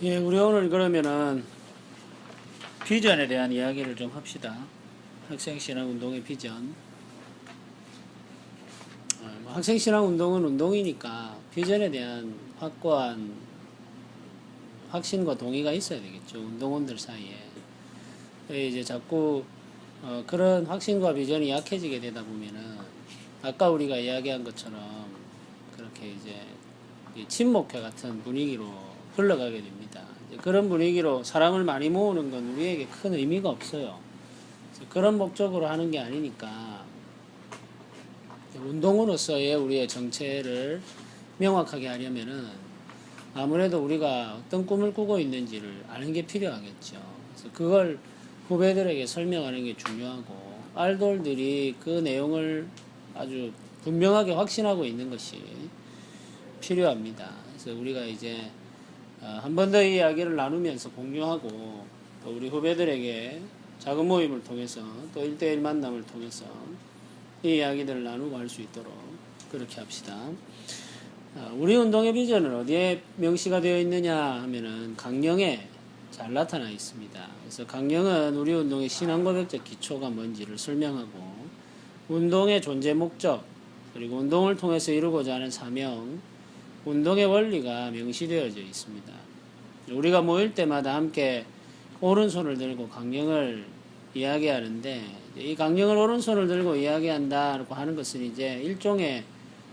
예, 우리 오늘 그러면은 비전에 대한 이야기를 좀 합시다. 학생신앙운동의 비전. 뭐 학생신앙운동은 운동이니까 비전에 대한 확고한 확신과 동의가 있어야 되겠죠. 운동원들 사이에. 이제 자꾸 그런 확신과 비전이 약해지게 되다 보면은 아까 우리가 이야기한 것처럼 그렇게 이제 친목회 같은 분위기로 흘러가게 됩니다. 그런 분위기로 사람을 많이 모으는 건 우리에게 큰 의미가 없어요. 그런 목적으로 하는 게 아니니까 운동으로서의 우리의 정체를 명확하게 하려면은 아무래도 우리가 어떤 꿈을 꾸고 있는지를 아는 게 필요하겠죠. 그래서 그걸 후배들에게 설명하는 게 중요하고 알돌들이 그 내용을 아주 분명하게 확신하고 있는 것이 필요합니다. 그래서 우리가 이제 한 번 더 이 이야기를 나누면서 공유하고 또 우리 후배들에게 작은 모임을 통해서 또 1대1 만남을 통해서 이 이야기들을 나누고 할 수 있도록 그렇게 합시다. 우리 운동의 비전은 어디에 명시가 되어 있느냐 하면은 강령에 잘 나타나 있습니다. 그래서 강령은 우리 운동의 신앙고백적 기초가 뭔지를 설명하고 운동의 존재 목적 그리고 운동을 통해서 이루고자 하는 사명 운동의 원리가 명시되어져 있습니다. 우리가 모일 때마다 함께 오른손을 들고 강령을 이야기하는데 이 강령을 오른손을 들고 이야기한다고 하는 것은 이제 일종의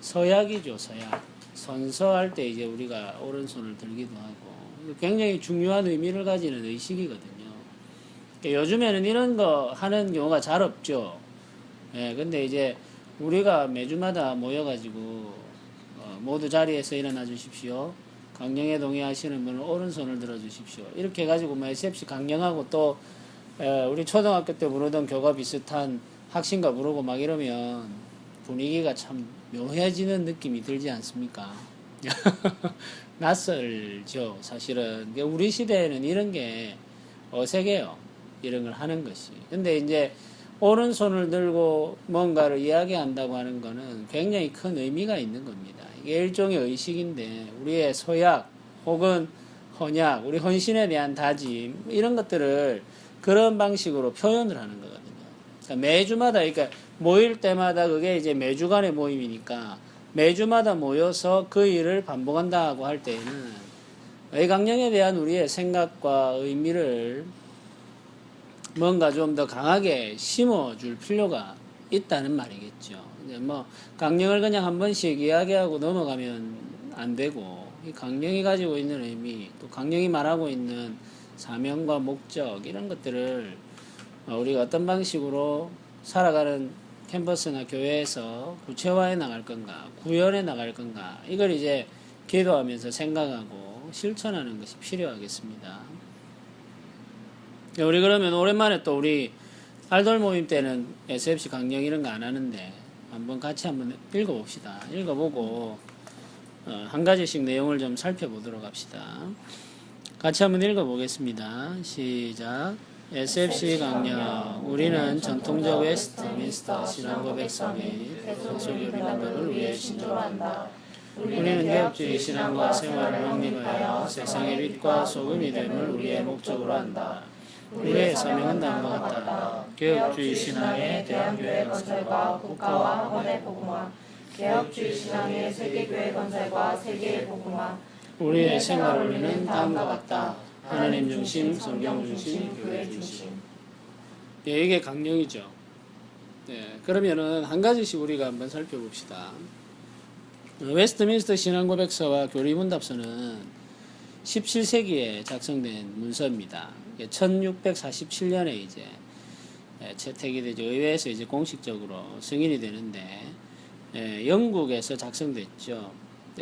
서약이죠. 서약. 선서할 때 이제 우리가 오른손을 들기도 하고 굉장히 중요한 의미를 가지는 의식이거든요. 요즘에는 이런 거 하는 경우가 잘 없죠. 예, 근데 이제 우리가 매주마다 모여가지고 모두 자리에서 일어나 주십시오. 강령에 동의하시는 분은 오른손을 들어 주십시오. 이렇게 해가지고 뭐 SFC 강령하고 또 우리 초등학교 때 부르던 교가 비슷한 학신가 부르고 막 이러면 분위기가 참 묘해지는 느낌이 들지 않습니까? 낯설죠, 사실은. 우리 시대에는 이런 게 어색해요. 이런 걸 하는 것이. 근데 이제 오른손을 들고 뭔가를 이야기한다고 하는 거는 굉장히 큰 의미가 있는 겁니다. 이게 일종의 의식인데 우리의 소약 혹은 헌약, 우리 헌신에 대한 다짐 이런 것들을 그런 방식으로 표현을 하는 거거든요. 그러니까 매주마다 그러니까 모일 때마다 그게 이제 매주간의 모임이니까 매주마다 모여서 그 일을 반복한다고 할 때에는 이 강령에 대한 우리의 생각과 의미를 뭔가 좀 더 강하게 심어줄 필요가 있다는 말이겠죠. 이제 뭐 강령을 그냥 한 번씩 이야기하고 넘어가면 안 되고 이 강령이 가지고 있는 의미 또 강령이 말하고 있는 사명과 목적 이런 것들을 우리가 어떤 방식으로 살아가는 캠퍼스나 교회에서 구체화해 나갈 건가 구현해 나갈 건가 이걸 이제 기도하면서 생각하고 실천하는 것이 필요하겠습니다. 우리 그러면 오랜만에 또 우리 알돌 모임 때는 SFC 강령 이런 거 안 하는데 한번 같이 한번 읽어봅시다. 읽어보고 한 가지씩 내용을 좀 살펴보도록 합시다. 같이 한번 읽어보겠습니다. 시작. SFC 강령 우리는 전통적 웨스트민스터 신앙고백서 및 소교리 남들을 위해 신조한다. 우리는 개혁주의 신앙과 생활을 확립하여 세상의 빛과 소금이 됨을 우리의 목적으로 한다. 우리의 사명은 다음과 같다. 개혁주의 신앙의 대한교회 건설과 국가와 헌의 복음화, 개혁주의 신앙의 세계교회 건설과 세계의 복음화. 우리의 생활 원리는 다음과 같다. 하나님 중심, 성경 중심, 교회 중심. 네, 이게 강령이죠. 네, 그러면은 한 가지씩 우리가 한번 살펴봅시다. 웨스트민스터 신앙고백서와 교리문답서는 17세기에 작성된 문서입니다. 1647년에 이제 채택이 되죠. 의회에서 이제 공식적으로 승인이 되는데 영국에서 작성됐죠.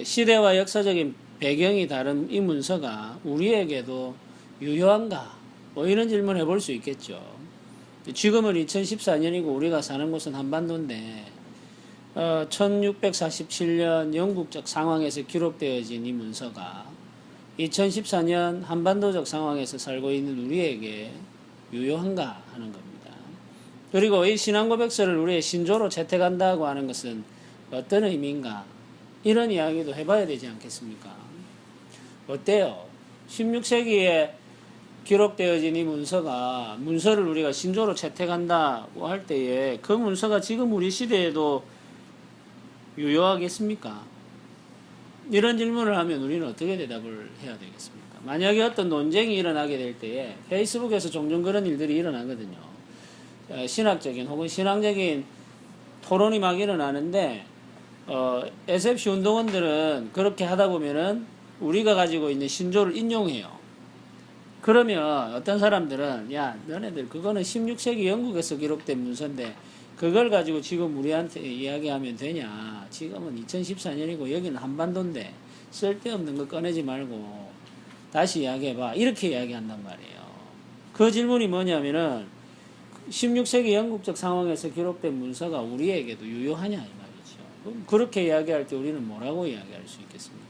시대와 역사적인 배경이 다른 이 문서가 우리에게도 유효한가? 뭐 이런 질문 해볼 수 있겠죠. 지금은 2014년이고 우리가 사는 곳은 한반도인데 1647년 영국적 상황에서 기록되어진 이 문서가 2014년 한반도적 상황에서 살고 있는 우리에게 유효한가 하는 겁니다. 그리고 이 신앙고백서를 우리의 신조로 채택한다고 하는 것은 어떤 의미인가? 이런 이야기도 해봐야 되지 않겠습니까? 어때요? 16세기에 기록되어진 이 문서를 우리가 신조로 채택한다고 할 때에 그 문서가 지금 우리 시대에도 유효하겠습니까? 이런 질문을 하면 우리는 어떻게 대답을 해야 되겠습니까? 만약에 어떤 논쟁이 일어나게 될 때에 페이스북에서 종종 그런 일들이 일어나거든요. 신학적인 혹은 신앙적인 토론이 막 일어나는데 SFC 운동원들은 그렇게 하다 보면은 우리가 가지고 있는 신조를 인용해요. 그러면 어떤 사람들은 야 너네들 그거는 16세기 영국에서 기록된 문서인데 그걸 가지고 지금 우리한테 이야기하면 되냐. 지금은 2014년이고 여기는 한반도인데 쓸데없는 거 꺼내지 말고 다시 이야기해봐. 이렇게 이야기한단 말이에요. 그 질문이 뭐냐면은 16세기 영국적 상황에서 기록된 문서가 우리에게도 유효하냐 이 말이죠. 그럼 그렇게 이야기할 때 우리는 뭐라고 이야기할 수 있겠습니까?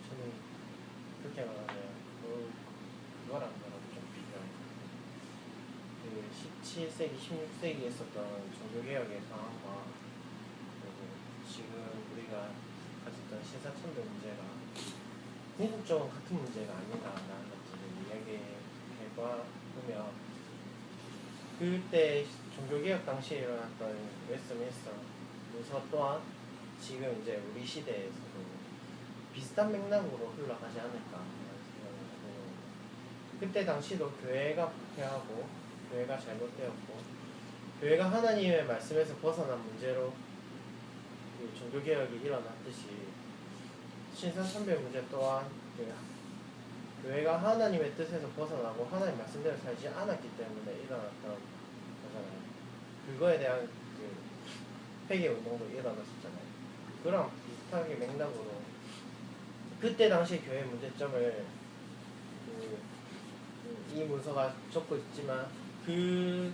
저는 그렇게 말하면 그거랑 거랑 좀 비교해요. 그 17세기, 16세기에 있었던 종교개혁의 상황과 그리고 지금 우리가 가졌던 신사천도 문제가 궁극적으로 같은 문제가 아니다라는 것들을 이야기해봐 보면 그때 종교개혁 당시에 일어났던 웨스트민스터 문서 또한 지금 이제 우리 시대에서도 비슷한 맥락으로 흘러가지 않을까 생각을 하고, 그때 당시도 교회가 부패하고 교회가 잘못되었고 교회가 하나님의 말씀에서 벗어난 문제로 그 종교개혁이 일어났듯이 신사참배 문제 또한 그 교회가 하나님의 뜻에서 벗어나고 하나님 말씀대로 살지 않았기 때문에 일어났던 거잖아요. 그거에 대한 그 회개 운동도 일어났었잖아요. 그랑 비슷하게 맥락으로 그때 당시 교회 문제점을 이 문서가 적고 있지만 그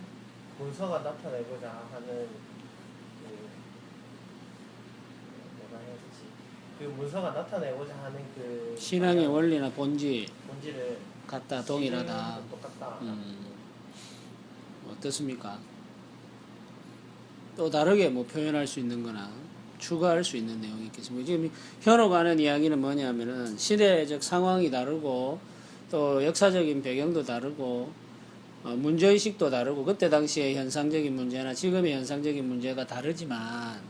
문서가 나타내고자 하는 뭐라 해야 되지? 그 문서가 나타내고자 하는 그 신앙의 원리나 본질을 같다, 동일하다. 똑같다. 어떻습니까? 또 다르게 뭐 표현할 수 있는 거나 추가할 수 있는 내용이 있겠습니다. 지금 현호가 하는 이야기는 뭐냐면은 시대적 상황이 다르고 또 역사적인 배경도 다르고 문제의식도 다르고 그때 당시의 현상적인 문제나 지금의 현상적인 문제가 다르지만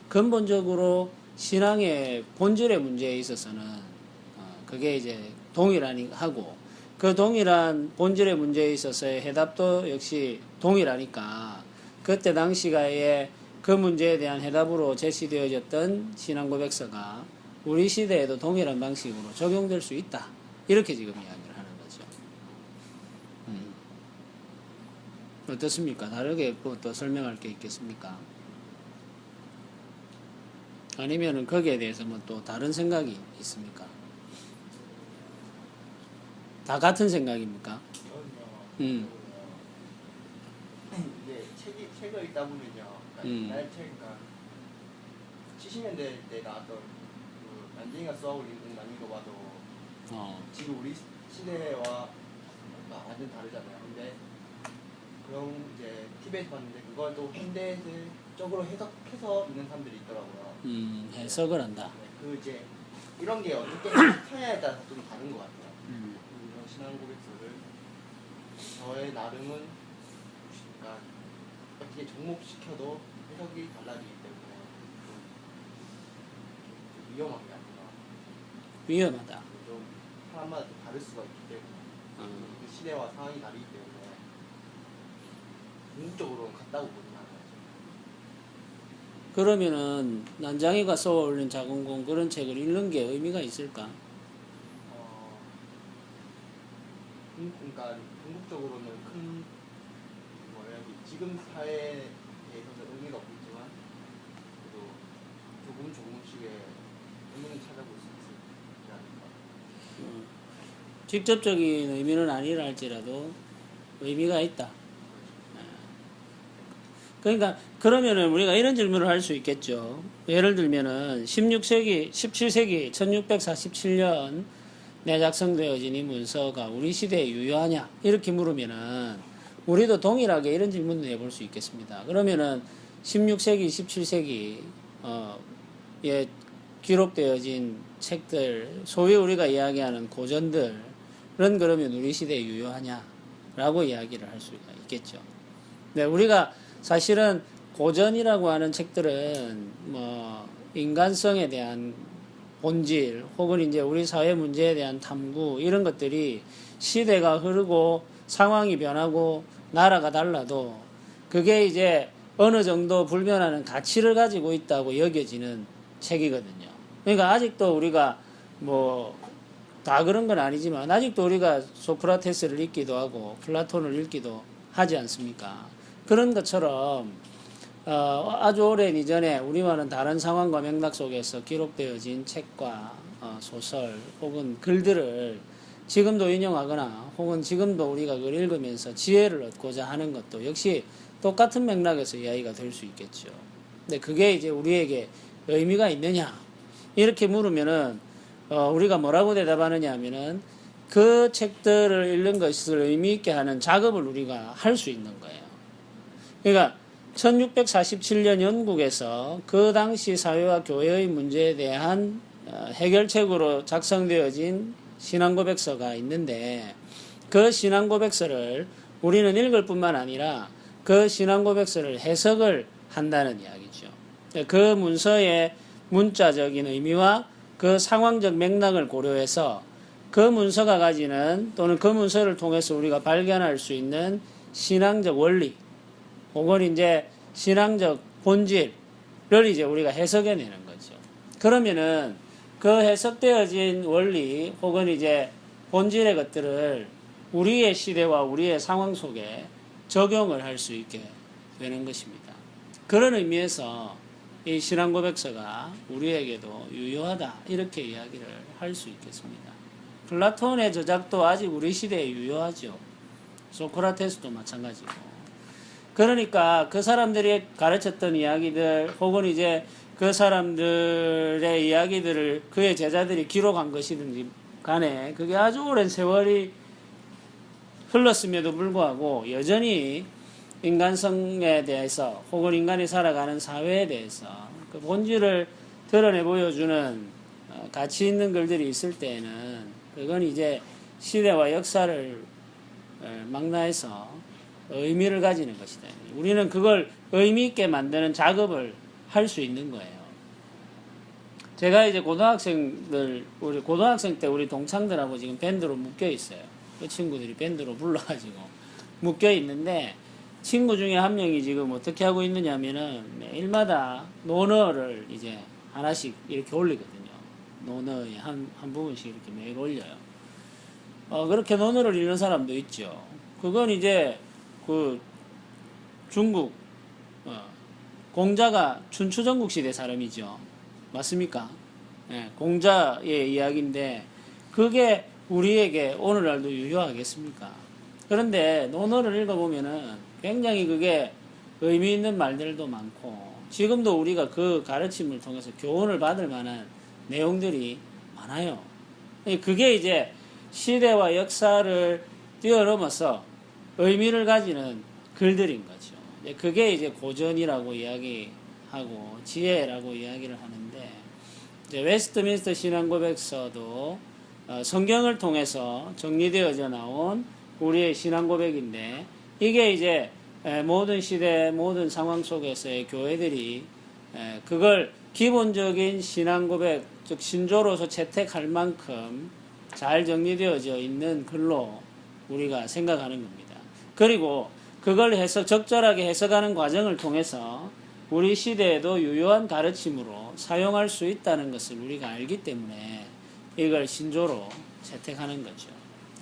근본적으로 신앙의 본질의 문제에 있어서는 그게 이제 동일하고 그 동일한 본질의 문제에 있어서의 해답도 역시 동일하니까 그때 당시가의 그 문제에 대한 해답으로 제시되어졌던 신앙 고백서가 우리 시대에도 동일한 방식으로 적용될 수 있다. 이렇게 지금 이야기를 하는 거죠. 어떻습니까? 다르게 또 설명할 게 있겠습니까? 아니면은 거기에 대해서 뭐 또 다른 생각이 있습니까? 다 같은 생각입니까? 이제 책을 읽다 보면요. 옛날 책, 그러니까 70년대 때 나왔던 그 난쟁이가 쏘아올린 난이도 봐도 지금 우리 시대와 완전 다르잖아요. 근데 그럼 이제 TV에서 봤는데 그걸 또 현대적으로 해석해서 있는 사람들이 있더라고요. 해석을 한다. 네, 그 이제 이런 게 어떻게 해석하냐에 따라서 좀 다른 것 같아요. 이런 신앙 고백서를 저의 나름은 그러니까 어떻게 접목시켜도 해석이 달라지기 때문에 좀 위험한 게 아닌가. 위험하다. 좀 사람마다 좀 다를 수가 있기 때문에 그 시대와 상황이 다르기 때문에 궁극적으로는 같다고 보진 않아요. 그러면은 난장이가 쏘아올린 작은 공 그런 책을 읽는 게 의미가 있을까? 그러니까 궁극적으로는 큰 뭐라 해야지 지금 사회에 있어서 의미가 없겠지만 그래도 조금씩의 의미는 찾아볼 수 있지 않을까. 직접적인 의미는 아니라 할지라도 의미가 있다. 그러니까 그러면은 우리가 이런 질문을 할 수 있겠죠. 예를 들면은 17세기 1647년 내 작성되어진 이 문서가 우리 시대에 유효하냐 이렇게 물으면은 우리도 동일하게 이런 질문을 해볼 수 있겠습니다. 그러면은 16세기, 17세기 에 기록되어진 책들, 소위 우리가 이야기하는 고전들은 그러면 우리 시대에 유효하냐라고 이야기를 할 수가 있겠죠. 네, 우리가 사실은 고전이라고 하는 책들은 뭐 인간성에 대한 본질 혹은 이제 우리 사회 문제에 대한 탐구 이런 것들이 시대가 흐르고 상황이 변하고 나라가 달라도 그게 이제 어느 정도 불변하는 가치를 가지고 있다고 여겨지는 책이거든요. 그러니까 아직도 우리가 뭐 다 그런 건 아니지만 아직도 우리가 소크라테스를 읽기도 하고 플라톤을 읽기도 하지 않습니까? 그런 것처럼 아주 오랜 이전에 우리와는 다른 상황과 맥락 속에서 기록되어진 책과 소설 혹은 글들을 지금도 인용하거나 혹은 지금도 우리가 그걸 읽으면서 지혜를 얻고자 하는 것도 역시 똑같은 맥락에서 이야기가 될 수 있겠죠. 근데 그게 이제 우리에게 의미가 있느냐 이렇게 물으면은 우리가 뭐라고 대답하느냐 하면은 그 책들을 읽는 것을 의미 있게 하는 작업을 우리가 할 수 있는 거예요. 그러니까 1647년 영국에서 그 당시 사회와 교회의 문제에 대한 해결책으로 작성되어진 신앙고백서가 있는데 그 신앙고백서를 우리는 읽을 뿐만 아니라 그 신앙고백서를 해석을 한다는 이야기죠. 그 문서의 문자적인 의미와 그 상황적 맥락을 고려해서 그 문서가 가지는 또는 그 문서를 통해서 우리가 발견할 수 있는 신앙적 원리 혹은 이제 신앙적 본질을 이제 우리가 해석해내는 거죠. 그러면은 그 해석되어진 원리 혹은 이제 본질의 것들을 우리의 시대와 우리의 상황 속에 적용을 할 수 있게 되는 것입니다. 그런 의미에서 이 신앙고백서가 우리에게도 유효하다 이렇게 이야기를 할 수 있겠습니다. 플라톤의 저작도 아직 우리 시대에 유효하죠. 소크라테스도 마찬가지고. 그러니까 그 사람들이 가르쳤던 이야기들 혹은 이제 그 사람들의 이야기들을 그의 제자들이 기록한 것이든지 간에 그게 아주 오랜 세월이 흘렀음에도 불구하고 여전히 인간성에 대해서 혹은 인간이 살아가는 사회에 대해서 그 본질을 드러내 보여주는 가치 있는 글들이 있을 때에는 그건 이제 시대와 역사를 망라해서 의미를 가지는 것이다. 우리는 그걸 의미 있게 만드는 작업을 할 수 있는 거예요. 제가 이제 우리 고등학생 때 우리 동창들하고 지금 밴드로 묶여 있어요. 그 친구들이 밴드로 불러가지고 묶여 있는데 친구 중에 한 명이 지금 어떻게 하고 있느냐 하면은 매일마다 논어를 이제 하나씩 이렇게 올리거든요. 논어의 한 부분씩 이렇게 매일 올려요. 그렇게 논어를 읽는 사람도 있죠. 그건 이제 그 중국 공자가 춘추전국 시대 사람이죠. 맞습니까? 네, 공자의 이야기인데 그게 우리에게 오늘날도 유효하겠습니까? 그런데 논어를 읽어보면은 굉장히 그게 의미 있는 말들도 많고 지금도 우리가 그 가르침을 통해서 교훈을 받을 만한 내용들이 많아요. 그게 이제 시대와 역사를 뛰어넘어서 의미를 가지는 글들인 거죠. 그게 이제 고전이라고 이야기하고 지혜라고 이야기를 하는데 이제 웨스트민스터 신앙고백서도 성경을 통해서 정리되어져 나온 우리의 신앙고백인데 이게 이제 모든 시대 모든 상황 속에서의 교회들이 그걸 기본적인 신앙고백 즉 신조로서 채택할 만큼 잘 정리되어져 있는 글로 우리가 생각하는 겁니다. 그리고 그걸 적절하게 해석하는 과정을 통해서 우리 시대에도 유효한 가르침으로 사용할 수 있다는 것을 우리가 알기 때문에 이걸 신조로 채택하는 거죠.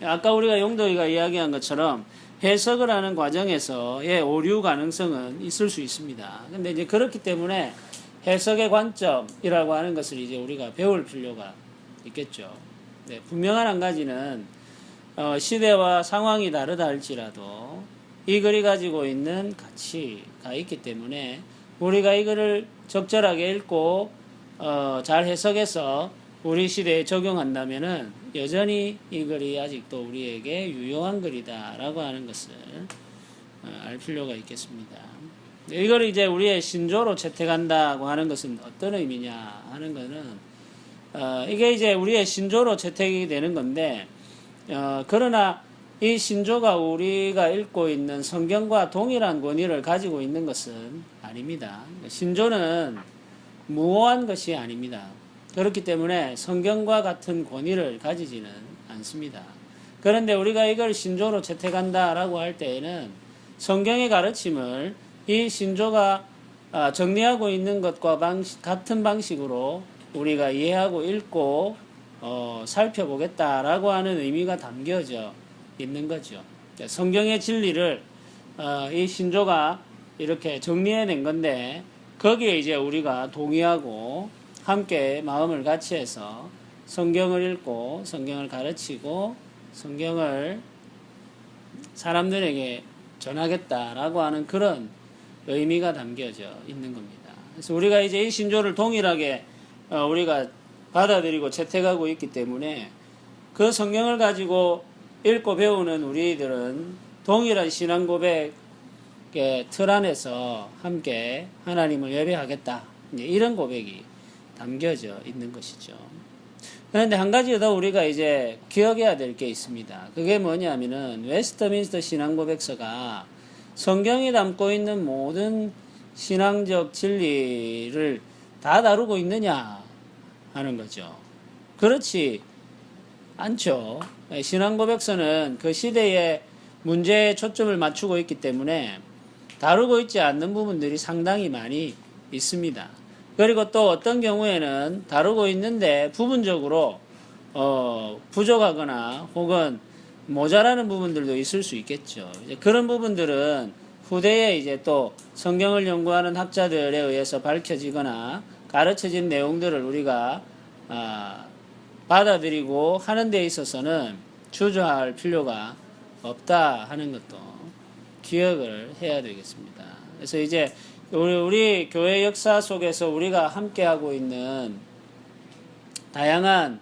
아까 우리가 용도이가 이야기한 것처럼 해석을 하는 과정에서의 오류 가능성은 있을 수 있습니다. 근데 이제 그렇기 때문에 해석의 관점이라고 하는 것을 이제 우리가 배울 필요가 있겠죠. 네, 분명한 한 가지는 시대와 상황이 다르다 할지라도 이 글이 가지고 있는 가치가 있기 때문에 우리가 이 글을 적절하게 읽고 잘 해석해서 우리 시대에 적용한다면은 여전히 이 글이 아직도 우리에게 유효한 글이다라고 하는 것을 알 필요가 있겠습니다. 이걸 이제 우리의 신조로 채택한다고 하는 것은 어떤 의미냐 하는 거는 이게 이제 우리의 신조로 채택이 되는 건데 그러나 이 신조가 우리가 읽고 있는 성경과 동일한 권위를 가지고 있는 것은 아닙니다. 신조는 무오한 것이 아닙니다. 그렇기 때문에 성경과 같은 권위를 가지지는 않습니다. 그런데 우리가 이걸 신조로 채택한다라고 할 때에는 성경의 가르침을 이 신조가 정리하고 있는 것과 같은 방식으로 우리가 이해하고 읽고 살펴보겠다라고 하는 의미가 담겨져 있는 거죠. 성경의 진리를 이 신조가 이렇게 정리해낸 건데 거기에 이제 우리가 동의하고 함께 마음을 같이 해서 성경을 읽고 성경을 가르치고 성경을 사람들에게 전하겠다라고 하는 그런 의미가 담겨져 있는 겁니다. 그래서 우리가 이제 이 신조를 동일하게 우리가 받아들이고 채택하고 있기 때문에 그 성경을 가지고 읽고 배우는 우리들은 동일한 신앙 고백의 틀 안에서 함께 하나님을 예배하겠다. 이런 고백이 담겨져 있는 것이죠. 그런데 한 가지 더 우리가 이제 기억해야 될 게 있습니다. 그게 뭐냐면은 웨스트민스터 신앙고백서가 성경이 담고 있는 모든 신앙적 진리를 다 다루고 있느냐 하는 거죠. 그렇지 않죠. 신앙고백서는 그 시대의 문제에 초점을 맞추고 있기 때문에 다루고 있지 않는 부분들이 상당히 많이 있습니다. 그리고 또 어떤 경우에는 다루고 있는데 부분적으로 부족하거나 혹은 모자라는 부분들도 있을 수 있겠죠. 이제 그런 부분들은 후대에 이제 또 성경을 연구하는 학자들에 의해서 밝혀지거나 가르쳐진 내용들을 우리가 받아들이고 하는 데 있어서는 주저할 필요가 없다 하는 것도 기억을 해야 되겠습니다. 그래서 이제 우리 교회 역사 속에서 우리가 함께하고 있는 다양한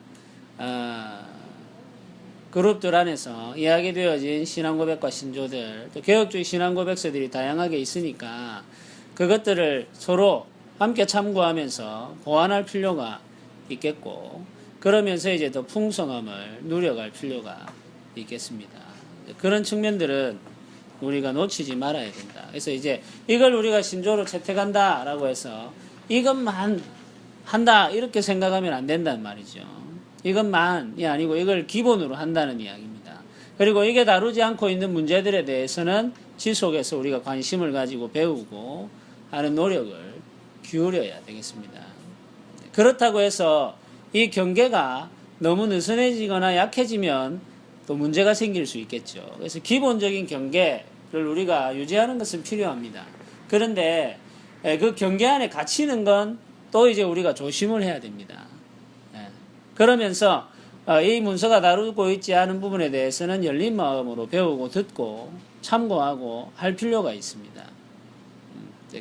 그룹들 안에서 이야기되어진 신앙고백과 신조들, 또 개혁주의 신앙고백서들이 다양하게 있으니까 그것들을 서로 함께 참고하면서 보완할 필요가 있겠고, 그러면서 이제 더 풍성함을 누려갈 필요가 있겠습니다. 그런 측면들은 우리가 놓치지 말아야 된다. 그래서 이제 이걸 우리가 신조로 채택한다라고 해서 이것만 한다 이렇게 생각하면 안 된단 말이죠. 이것만이 아니고 이걸 기본으로 한다는 이야기입니다. 그리고 이게 다루지 않고 있는 문제들에 대해서는 지속해서 우리가 관심을 가지고 배우고 하는 노력을 기울여야 되겠습니다. 그렇다고 해서 이 경계가 너무 느슨해지거나 약해지면 또 문제가 생길 수 있겠죠. 그래서 기본적인 경계를 우리가 유지하는 것은 필요합니다. 그런데 그 경계 안에 갇히는 건 또 이제 우리가 조심을 해야 됩니다. 그러면서 이 문서가 다루고 있지 않은 부분에 대해서는 열린 마음으로 배우고 듣고 참고하고 할 필요가 있습니다.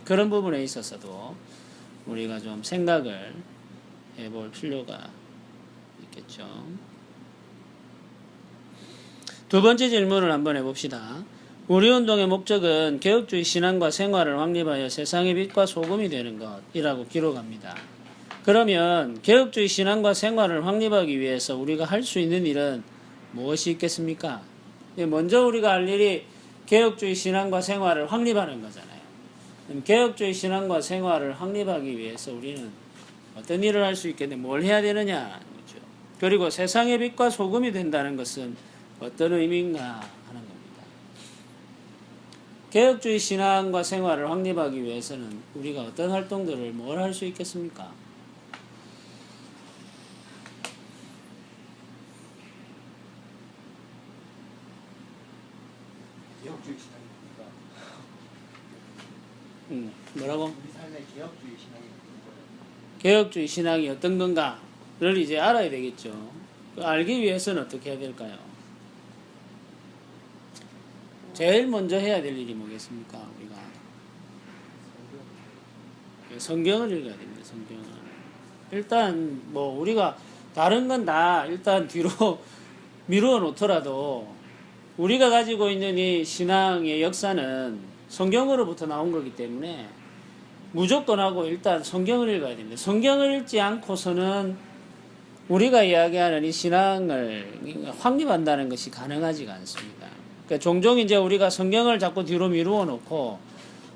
그런 부분에 있어서도 우리가 좀 생각을 해볼 필요가 있겠죠. 두 번째 질문을 한번 해봅시다. 우리 운동의 목적은 개혁주의 신앙과 생활을 확립하여 세상의 빛과 소금이 되는 것이라고 기록합니다. 그러면 개혁주의 신앙과 생활을 확립하기 위해서 우리가 할 수 있는 일은 무엇이 있겠습니까? 먼저 우리가 할 일이 개혁주의 신앙과 생활을 확립하는 거잖아요. 그럼 개혁주의 신앙과 생활을 확립하기 위해서 우리는 어떤 일을 할 수 있겠는데 뭘 해야 되느냐 그렇죠. 그리고 세상의 빛과 소금이 된다는 것은 어떤 의미인가 하는 겁니다. 개혁주의 신앙과 생활을 확립하기 위해서는 우리가 어떤 활동들을 뭘 할 수 있겠습니까? 개혁주의 신앙이니까. 뭐라고? 우리 삶의 개혁주의 신앙이 어떤 거예요? 개혁주의 신앙이 어떤 건가를 이제 알아야 되겠죠. 알기 위해서는 어떻게 해야 될까요? 제일 먼저 해야 될 일이 뭐겠습니까? 우리가 성경을 읽어야 됩니다. 성경을. 일단 뭐 우리가 다른 건 다 일단 뒤로 미루어 놓더라도 우리가 가지고 있는 이 신앙의 역사는 성경으로부터 나온 거기 때문에 무조건 하고 일단 성경을 읽어야 됩니다. 성경을 읽지 않고서는 우리가 이야기하는 이 신앙을 확립한다는 것이 가능하지가 않습니다. 그러니까 종종 이제 우리가 성경을 자꾸 뒤로 미루어 놓고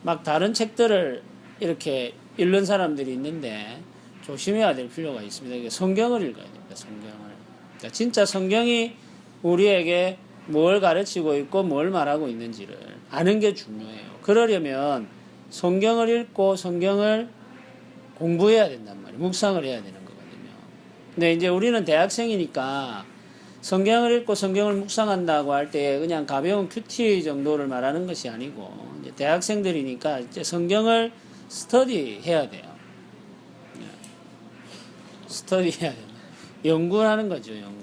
막 다른 책들을 이렇게 읽는 사람들이 있는데 조심해야 될 필요가 있습니다. 그러니까 성경을 읽어야 됩니다. 성경을. 그러니까 진짜 성경이 우리에게 뭘 가르치고 있고 뭘 말하고 있는지를 아는 게 중요해요. 그러려면 성경을 읽고 성경을 공부해야 된단 말이에요. 묵상을 해야 되는 거거든요. 근데 이제 우리는 대학생이니까 성경을 읽고 성경을 묵상한다고 할 때 그냥 가벼운 큐티 정도를 말하는 것이 아니고 이제 대학생들이니까 이제 성경을 스터디 해야 돼요. 스터디 해야 돼요. 연구하는 거죠, 연구.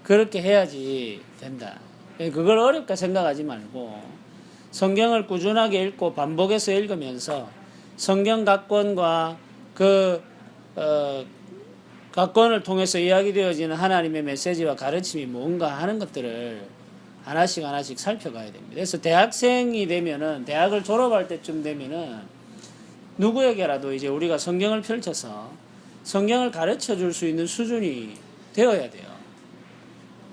그렇게 해야지 된다. 그걸 어렵게 생각하지 말고 성경을 꾸준하게 읽고 반복해서 읽으면서 성경 각권과 각권을 통해서 이야기되어지는 하나님의 메시지와 가르침이 뭔가 하는 것들을 하나씩 하나씩 살펴가야 됩니다. 그래서 대학생이 되면은 대학을 졸업할 때쯤 되면은 누구에게라도 이제 우리가 성경을 펼쳐서 성경을 가르쳐 줄 수 있는 수준이 되어야 돼요.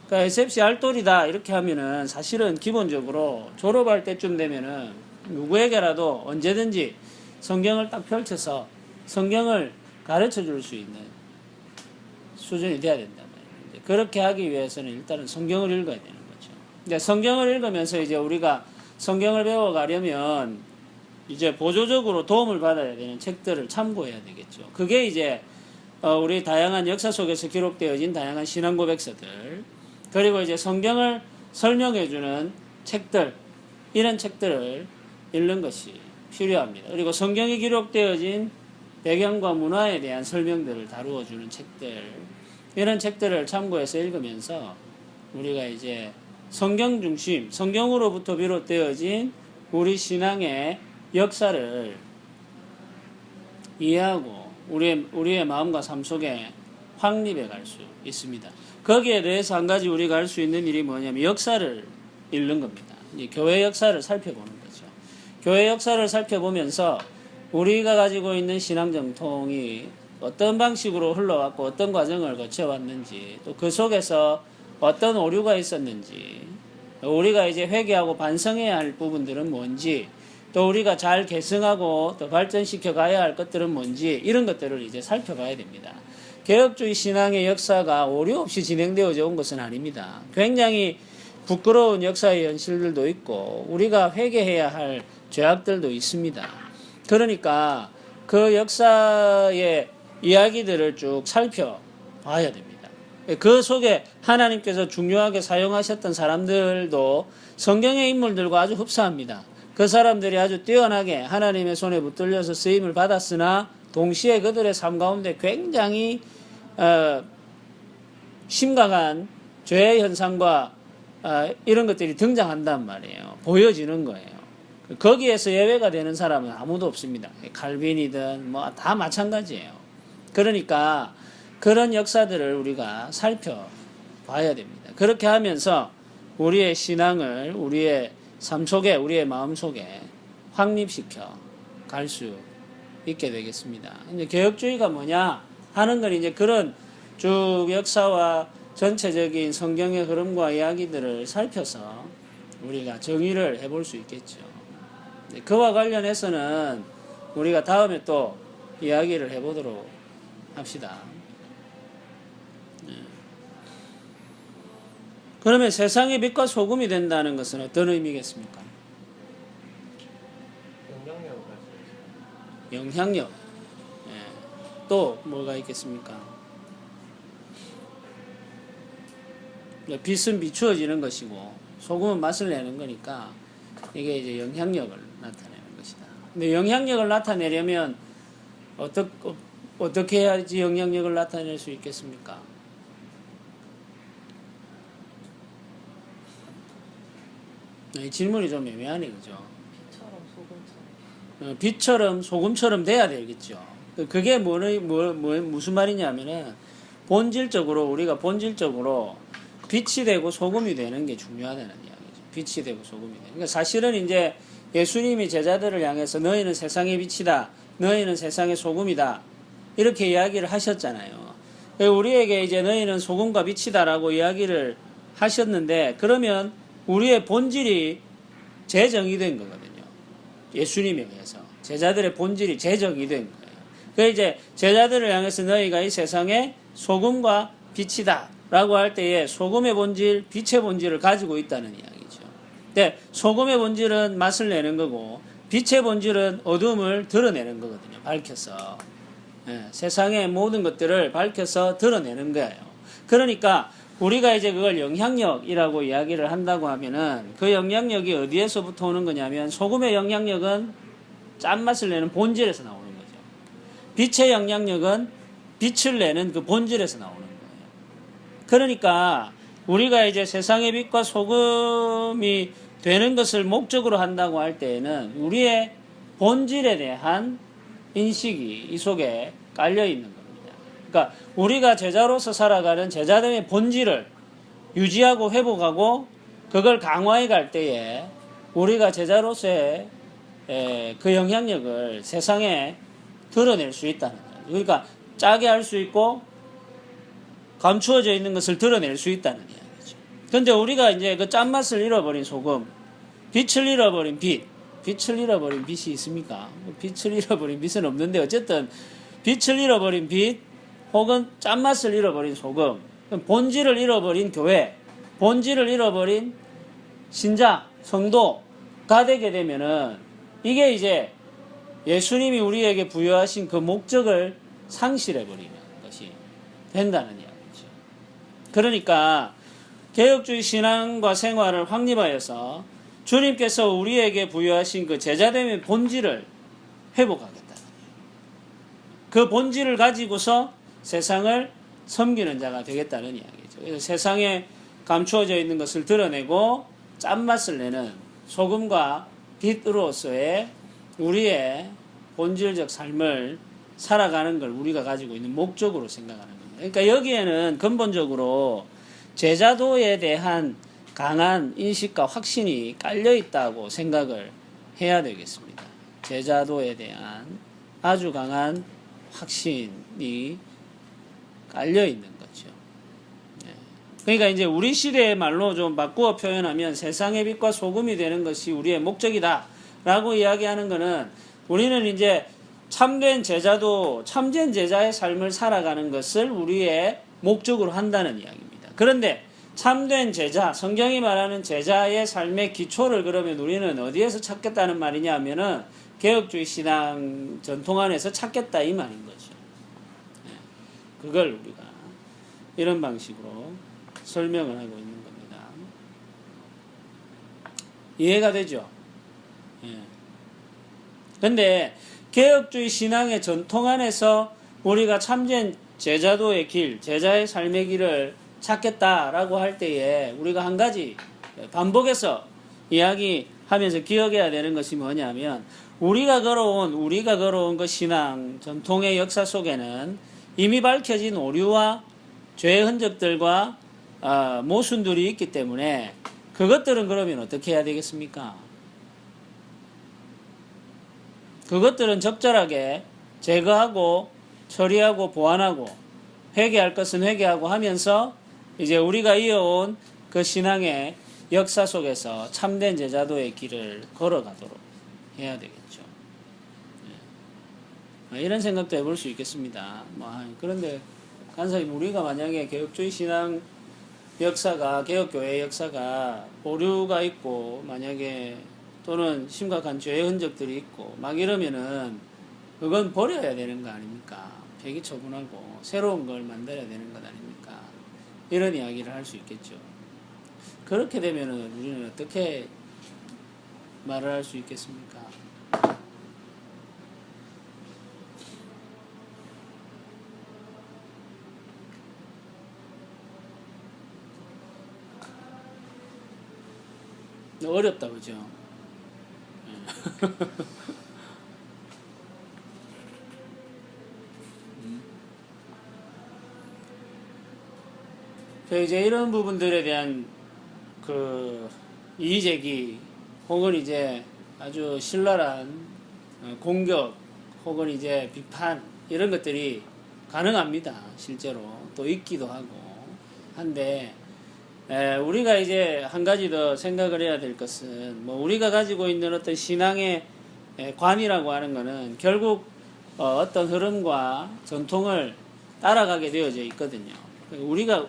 그러니까 SFC 알돌이다 이렇게 하면은 사실은 기본적으로 졸업할 때쯤 되면은 누구에게라도 언제든지 성경을 딱 펼쳐서 성경을 가르쳐 줄 수 있는 수준이 돼야 된단 말이에요. 그렇게 하기 위해서는 일단은 성경을 읽어야 되는 거죠. 근데 성경을 읽으면서 이제 우리가 성경을 배워가려면 이제 보조적으로 도움을 받아야 되는 책들을 참고해야 되겠죠. 그게 이제 우리 다양한 역사 속에서 기록되어진 다양한 신앙 고백서들, 그리고 이제 성경을 설명해주는 책들, 이런 책들을 읽는 것이 필요합니다. 그리고 성경이 기록되어진 배경과 문화에 대한 설명들을 다루어주는 책들, 이런 책들을 참고해서 읽으면서 우리가 이제 성경 중심, 성경으로부터 비롯되어진 우리 신앙의 역사를 이해하고 우리의 마음과 삶 속에 확립해 갈 수 있습니다. 거기에 대해서 한 가지 우리가 할 수 있는 일이 뭐냐면 역사를 읽는 겁니다. 이제 교회 역사를 살펴보는 거죠. 교회 역사를 살펴보면서 우리가 가지고 있는 신앙 정통이 어떤 방식으로 흘러왔고 어떤 과정을 거쳐왔는지, 또 그 속에서 어떤 오류가 있었는지, 우리가 이제 회개하고 반성해야 할 부분들은 뭔지, 또 우리가 잘 계승하고 또 발전시켜 가야 할 것들은 뭔지, 이런 것들을 이제 살펴봐야 됩니다. 개혁주의 신앙의 역사가 오류 없이 진행되어져 온 것은 아닙니다. 굉장히 부끄러운 역사의 현실들도 있고 우리가 회개해야 할 죄악들도 있습니다. 그러니까 그 역사의 이야기들을 쭉 살펴봐야 됩니다. 그 속에 하나님께서 중요하게 사용하셨던 사람들도 성경의 인물들과 아주 흡사합니다. 그 사람들이 아주 뛰어나게 하나님의 손에 붙들려서 쓰임을 받았으나 동시에 그들의 삶 가운데 굉장히 심각한 죄의 현상과 이런 것들이 등장한단 말이에요. 보여지는 거예요. 거기에서 예외가 되는 사람은 아무도 없습니다. 칼빈이든 뭐 다 마찬가지예요. 그러니까 그런 역사들을 우리가 살펴봐야 됩니다. 그렇게 하면서 우리의 신앙을 우리의 삶 속에, 우리의 마음 속에 확립시켜 갈 수 있게 되겠습니다. 이제 개혁주의가 뭐냐 하는 건 이제 그런 쭉 역사와 전체적인 성경의 흐름과 이야기들을 살펴서 우리가 정의를 해볼 수 있겠죠. 그와 관련해서는 우리가 다음에 또 이야기를 해보도록 합시다. 그러면 세상의 빛과 소금이 된다는 것은 어떤 의미겠습니까? 영향력을 가지고 영향력. 또 뭐가 있겠습니까? 빛은 비추어지는 것이고 소금은 맛을 내는 거니까 이게 이제 영향력을 나타내는 것이다. 근데 영향력을 나타내려면 어떻게 해야지 영향력을 나타낼 수 있겠습니까? 질문이 좀 애매하네, 그죠? 빛처럼 소금처럼. 빛처럼 소금처럼 돼야 되겠죠. 그게 무슨 말이냐면은 본질적으로 우리가 빛이 되고 소금이 되는 게 중요하다는 이야기죠. 빛이 되고 소금이 돼요. 그러니까 사실은 이제 예수님이 제자들을 향해서 너희는 세상의 빛이다. 너희는 세상의 소금이다. 이렇게 이야기를 하셨잖아요. 우리에게 이제 너희는 소금과 빛이다라고 이야기를 하셨는데 그러면 우리의 본질이 재정의된 거거든요. 예수님에 의해서. 제자들의 본질이 재정의된 거예요. 그 이제 제자들을 향해서 너희가 이 세상의 소금과 빛이다 라고 할 때에 소금의 본질, 빛의 본질을 가지고 있다는 이야기죠. 근데 소금의 본질은 맛을 내는 거고 빛의 본질은 어둠을 드러내는 거거든요. 밝혀서. 세상의 모든 것들을 밝혀서 드러내는 거예요. 그러니까 우리가 이제 그걸 영향력이라고 이야기를 한다고 하면은 그 영향력이 어디에서부터 오는 거냐면 소금의 영향력은 짠맛을 내는 본질에서 나오는 거죠. 빛의 영향력은 빛을 내는 그 본질에서 나오는 거예요. 그러니까 우리가 이제 세상의 빛과 소금이 되는 것을 목적으로 한다고 할 때에는 우리의 본질에 대한 인식이 이 속에 깔려 있는 겁니다. 그러니까 우리가 제자로서 살아가는 제자됨의 본질을 유지하고 회복하고 그걸 강화해 갈 때에 우리가 제자로서의 그 영향력을 세상에 드러낼 수 있다는 거예요. 그러니까 짜게 할 수 있고 감추어져 있는 것을 드러낼 수 있다는 이야기죠. 그런데 우리가 이제 그 짠맛을 잃어버린 소금, 빛을 잃어버린 빛, 빛을 잃어버린 빛이 있습니까? 빛을 잃어버린 빛은 없는데 어쨌든 빛을 잃어버린 빛 혹은 짠맛을 잃어버린 소금, 본질을 잃어버린 교회, 본질을 잃어버린 신자, 성도가 되게 되면은 이게 이제 예수님이 우리에게 부여하신 그 목적을 상실해버리는 것이 된다는 이야기죠. 그러니까 개혁주의 신앙과 생활을 확립하여서 주님께서 우리에게 부여하신 그 제자됨의 본질을 회복하겠다는 그 본질을 가지고서 세상을 섬기는 자가 되겠다는 이야기죠. 그래서 세상에 감추어져 있는 것을 드러내고 짠맛을 내는 소금과 빛으로서의 우리의 본질적 삶을 살아가는 걸 우리가 가지고 있는 목적으로 생각하는 겁니다. 그러니까 여기에는 근본적으로 제자도에 대한 강한 인식과 확신이 깔려 있다고 생각을 해야 되겠습니다. 제자도에 대한 아주 강한 확신이 깔려 있는 거죠. 그러니까 이제 우리 시대의 말로 좀 바꾸어 표현하면 세상의 빛과 소금이 되는 것이 우리의 목적이다라고 이야기하는 것은 우리는 이제 참된 제자도 참된 제자의 삶을 살아가는 것을 우리의 목적으로 한다는 이야기입니다. 그런데 참된 제자, 성경이 말하는 제자의 삶의 기초를 그러면 우리는 어디에서 찾겠다는 말이냐 하면은 개혁주의 신앙 전통 안에서 찾겠다 이 말인 거죠. 그걸 우리가 이런 방식으로 설명을 하고 있는 겁니다. 이해가 되죠? 근데 개혁주의 신앙의 전통 안에서 우리가 참된 제자도의 길, 제자의 삶의 길을 찾겠다라고 할 때에 우리가 한 가지 반복해서 이야기하면서 기억해야 되는 것이 뭐냐면 우리가 걸어온 그 신앙 전통의 역사 속에는 이미 밝혀진 오류와 죄의 흔적들과 모순들이 있기 때문에 그것들은 그러면 어떻게 해야 되겠습니까? 그것들은 적절하게 제거하고 처리하고 보완하고 회개할 것은 회개하고 하면서 이제 우리가 이어온 그 신앙의 역사 속에서 참된 제자도의 길을 걸어가도록 해야 되겠죠. 이런 생각도 해볼 수 있겠습니다. 그런데 간사님 우리가 만약에 개혁주의 신앙 역사가 개혁교회 역사가 오류가 있고 만약에 또는 심각한 죄의 흔적들이 있고 막 이러면은 그건 버려야 되는 거 아닙니까? 폐기 처분하고 새로운 걸 만들어야 되는 것 아닙니까? 이런 이야기를 할 수 있겠죠. 그렇게 되면은 우리는 어떻게 말을 할 수 있겠습니까? 어렵다 그죠? 이제 이런 부분들에 대한 그 이의제기 혹은 이제 아주 신랄한 공격 혹은 이제 비판 이런 것들이 가능합니다. 실제로 또 있기도 하고 한데 우리가 이제 한 가지 더 생각을 해야 될 것은 뭐 우리가 가지고 있는 어떤 신앙의 관이라고 하는 것은 결국 어떤 흐름과 전통을 따라가게 되어져 있거든요. 우리가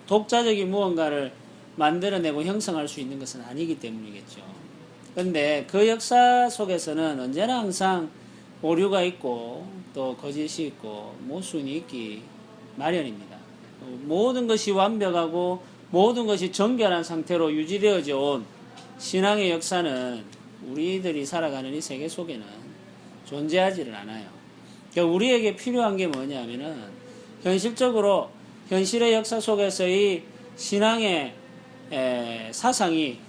독자적인 무언가를 만들어내고 형성할 수 있는 것은 아니기 때문이겠죠. 그런데 그 역사 속에서는 언제나 항상 오류가 있고 또 거짓이 있고 모순이 있기 마련입니다. 모든 것이 완벽하고 모든 것이 정결한 상태로 유지되어져 온 신앙의 역사는 우리들이 살아가는 이 세계 속에는 존재하지를 않아요. 그러니까 우리에게 필요한 게 뭐냐면은 현실적으로 현실의 역사 속에서의 신앙의 사상이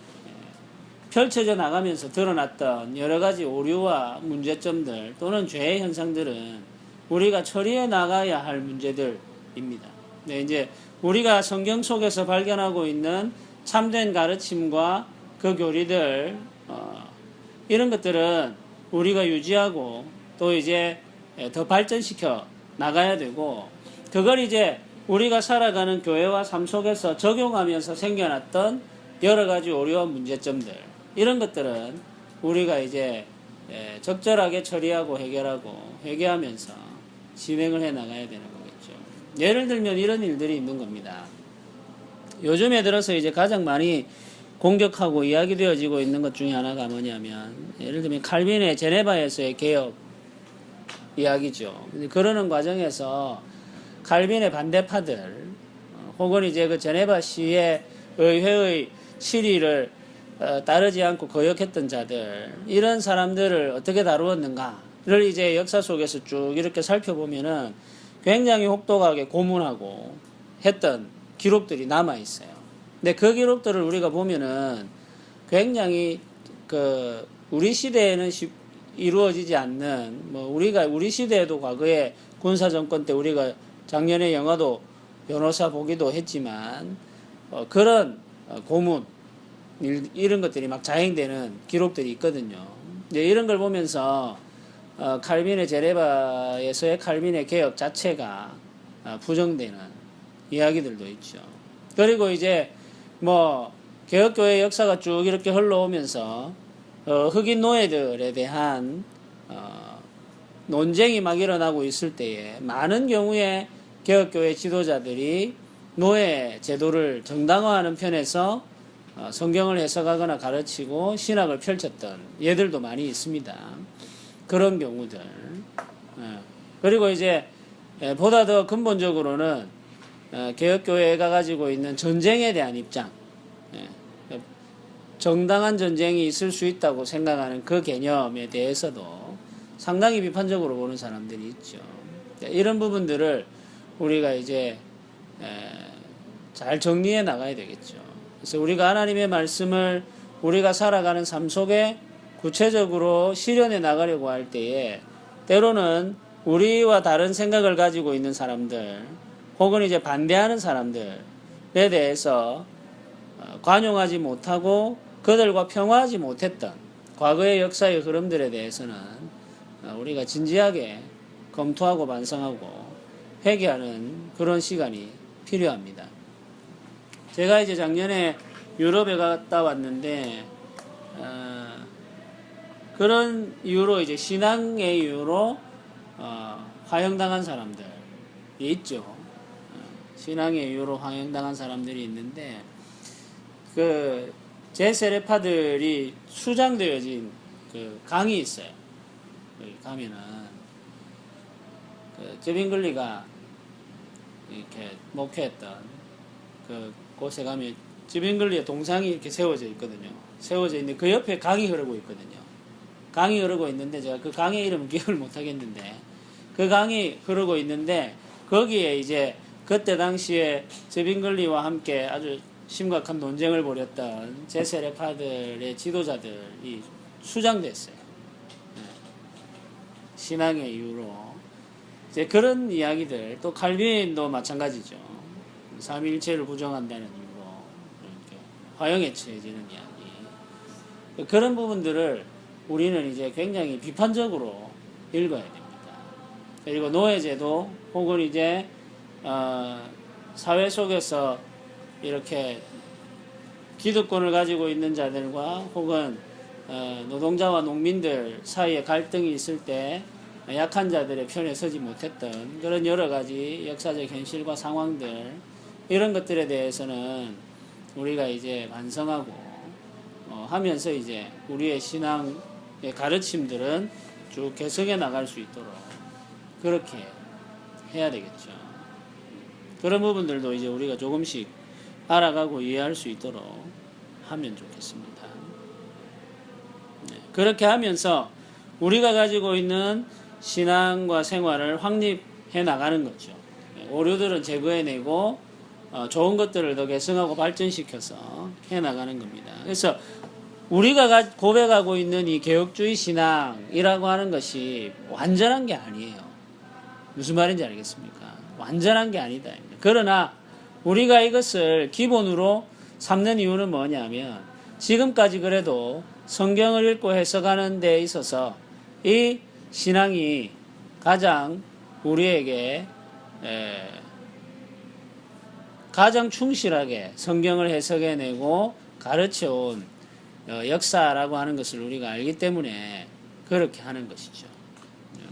펼쳐져 나가면서 드러났던 여러 가지 오류와 문제점들 또는 죄의 현상들은 우리가 처리해 나가야 할 문제들입니다. 네, 이제 우리가 성경 속에서 발견하고 있는 참된 가르침과 그 교리들 이런 것들은 우리가 유지하고 또 이제 더 발전시켜 나가야 되고 그걸 이제 우리가 살아가는 교회와 삶 속에서 적용하면서 생겨났던 여러 가지 오류와 문제점들 이런 것들은 우리가 이제 적절하게 처리하고 해결하고 회개하면서 진행을 해 나가야 되는 거겠죠. 예를 들면 이런 일들이 있는 겁니다. 요즘에 들어서 이제 가장 많이 공격하고 이야기되어지고 있는 것 중에 하나가 뭐냐면 예를 들면 칼빈의 제네바에서의 개혁 이야기죠. 그러는 과정에서 칼빈의 반대파들 혹은 이제 그 제네바 시의 의회의 실의를 따르지 않고 거역했던 자들 이런 사람들을 어떻게 다루었는가를 이제 역사 속에서 쭉 이렇게 살펴보면은 굉장히 혹독하게 고문하고 했던 기록들이 남아 있어요. 근데 그 기록들을 우리가 보면은 굉장히 우리 시대에는 이루어지지 않는 우리 시대에도 과거에 군사 정권 때 우리가 작년에 영화도 변호사 보기도 했지만 그런 고문 이런 것들이 막 자행되는 기록들이 있거든요. 이런 걸 보면서 칼빈의 제네바에서의 칼빈의 개혁 자체가 부정되는 이야기들도 있죠. 그리고 이제 개혁교회 역사가 쭉 이렇게 흘러오면서 흑인 노예들에 대한 논쟁이 막 일어나고 있을 때에 많은 경우에 개혁교회 지도자들이 노예 제도를 정당화하는 편에서 성경을 해석하거나 가르치고 신학을 펼쳤던 예들도 많이 있습니다. 그런 경우들. 그리고 이제 보다 더 근본적으로는 개혁교회가 가지고 있는 전쟁에 대한 입장, 정당한 전쟁이 있을 수 있다고 생각하는 그 개념에 대해서도 상당히 비판적으로 보는 사람들이 있죠. 이런 부분들을 우리가 이제 잘 정리해 나가야 되겠죠. 그래서 우리가 하나님의 말씀을 우리가 살아가는 삶 속에 구체적으로 실현해 나가려고 할 때에 때로는 우리와 다른 생각을 가지고 있는 사람들 혹은 이제 반대하는 사람들에 대해서 관용하지 못하고 그들과 평화하지 못했던 과거의 역사의 흐름들에 대해서는 우리가 진지하게 검토하고 반성하고 회개하는 그런 시간이 필요합니다. 제가 이제 작년에 유럽에 갔다 왔는데 그런 이유로 이제 신앙의 이유로 화형당한 사람들이 있죠. 신앙의 이유로 화형당한 사람들이 있는데 그 제세례파들이 수장되어진 그 강이 있어요. 여기 가면은 그 제빙글리가 이렇게 목회했던 그 곳에 가면 제빙글리의 동상이 이렇게 세워져 있거든요. 세워져 있는데 그 옆에 강이 흐르고 있거든요. 강이 흐르고 있는데 제가 그 강의 이름은 기억을 못 하겠는데 그 강이 흐르고 있는데 거기에 이제 그때 당시에 제빙글리와 함께 아주 심각한 논쟁을 벌였던 제세례파들의 지도자들이 수장됐어요. 신앙의 이유로 이제 그런 이야기들 또 칼빈도 마찬가지죠. 삼위일체를 부정한다는 이유로 이렇게 화형에 처해지는 이야기 그런 부분들을 우리는 이제 굉장히 비판적으로 읽어야 됩니다. 그리고 노예제도 혹은 이제 사회 속에서 이렇게 기득권을 가지고 있는 자들과 혹은 노동자와 농민들 사이에 갈등이 있을 때 약한 자들의 편에 서지 못했던 그런 여러 가지 역사적 현실과 상황들, 이런 것들에 대해서는 우리가 이제 반성하고 하면서 이제 우리의 신앙의 가르침들은 쭉 개성해 나갈 수 있도록 그렇게 해야 되겠죠. 그런 부분들도 이제 우리가 조금씩 알아가고 이해할 수 있도록 하면 좋겠습니다. 네, 그렇게 하면서 우리가 가지고 있는 신앙과 생활을 확립해 나가는 거죠. 네, 오류들은 제거해내고 좋은 것들을 더 개성하고 발전시켜서 해 나가는 겁니다. 그래서 우리가 고백하고 있는 이 개혁주의 신앙이라고 하는 것이 완전한 게 아니에요. 무슨 말인지 알겠습니까? 완전한 게 아니다. 그러나 우리가 이것을 기본으로 삼는 이유는 뭐냐면 지금까지 그래도 성경을 읽고 해석하는 데 있어서 이 신앙이 가장 우리에게 가장 충실하게 성경을 해석해내고 가르쳐온 역사라고 하는 것을 우리가 알기 때문에 그렇게 하는 것이죠.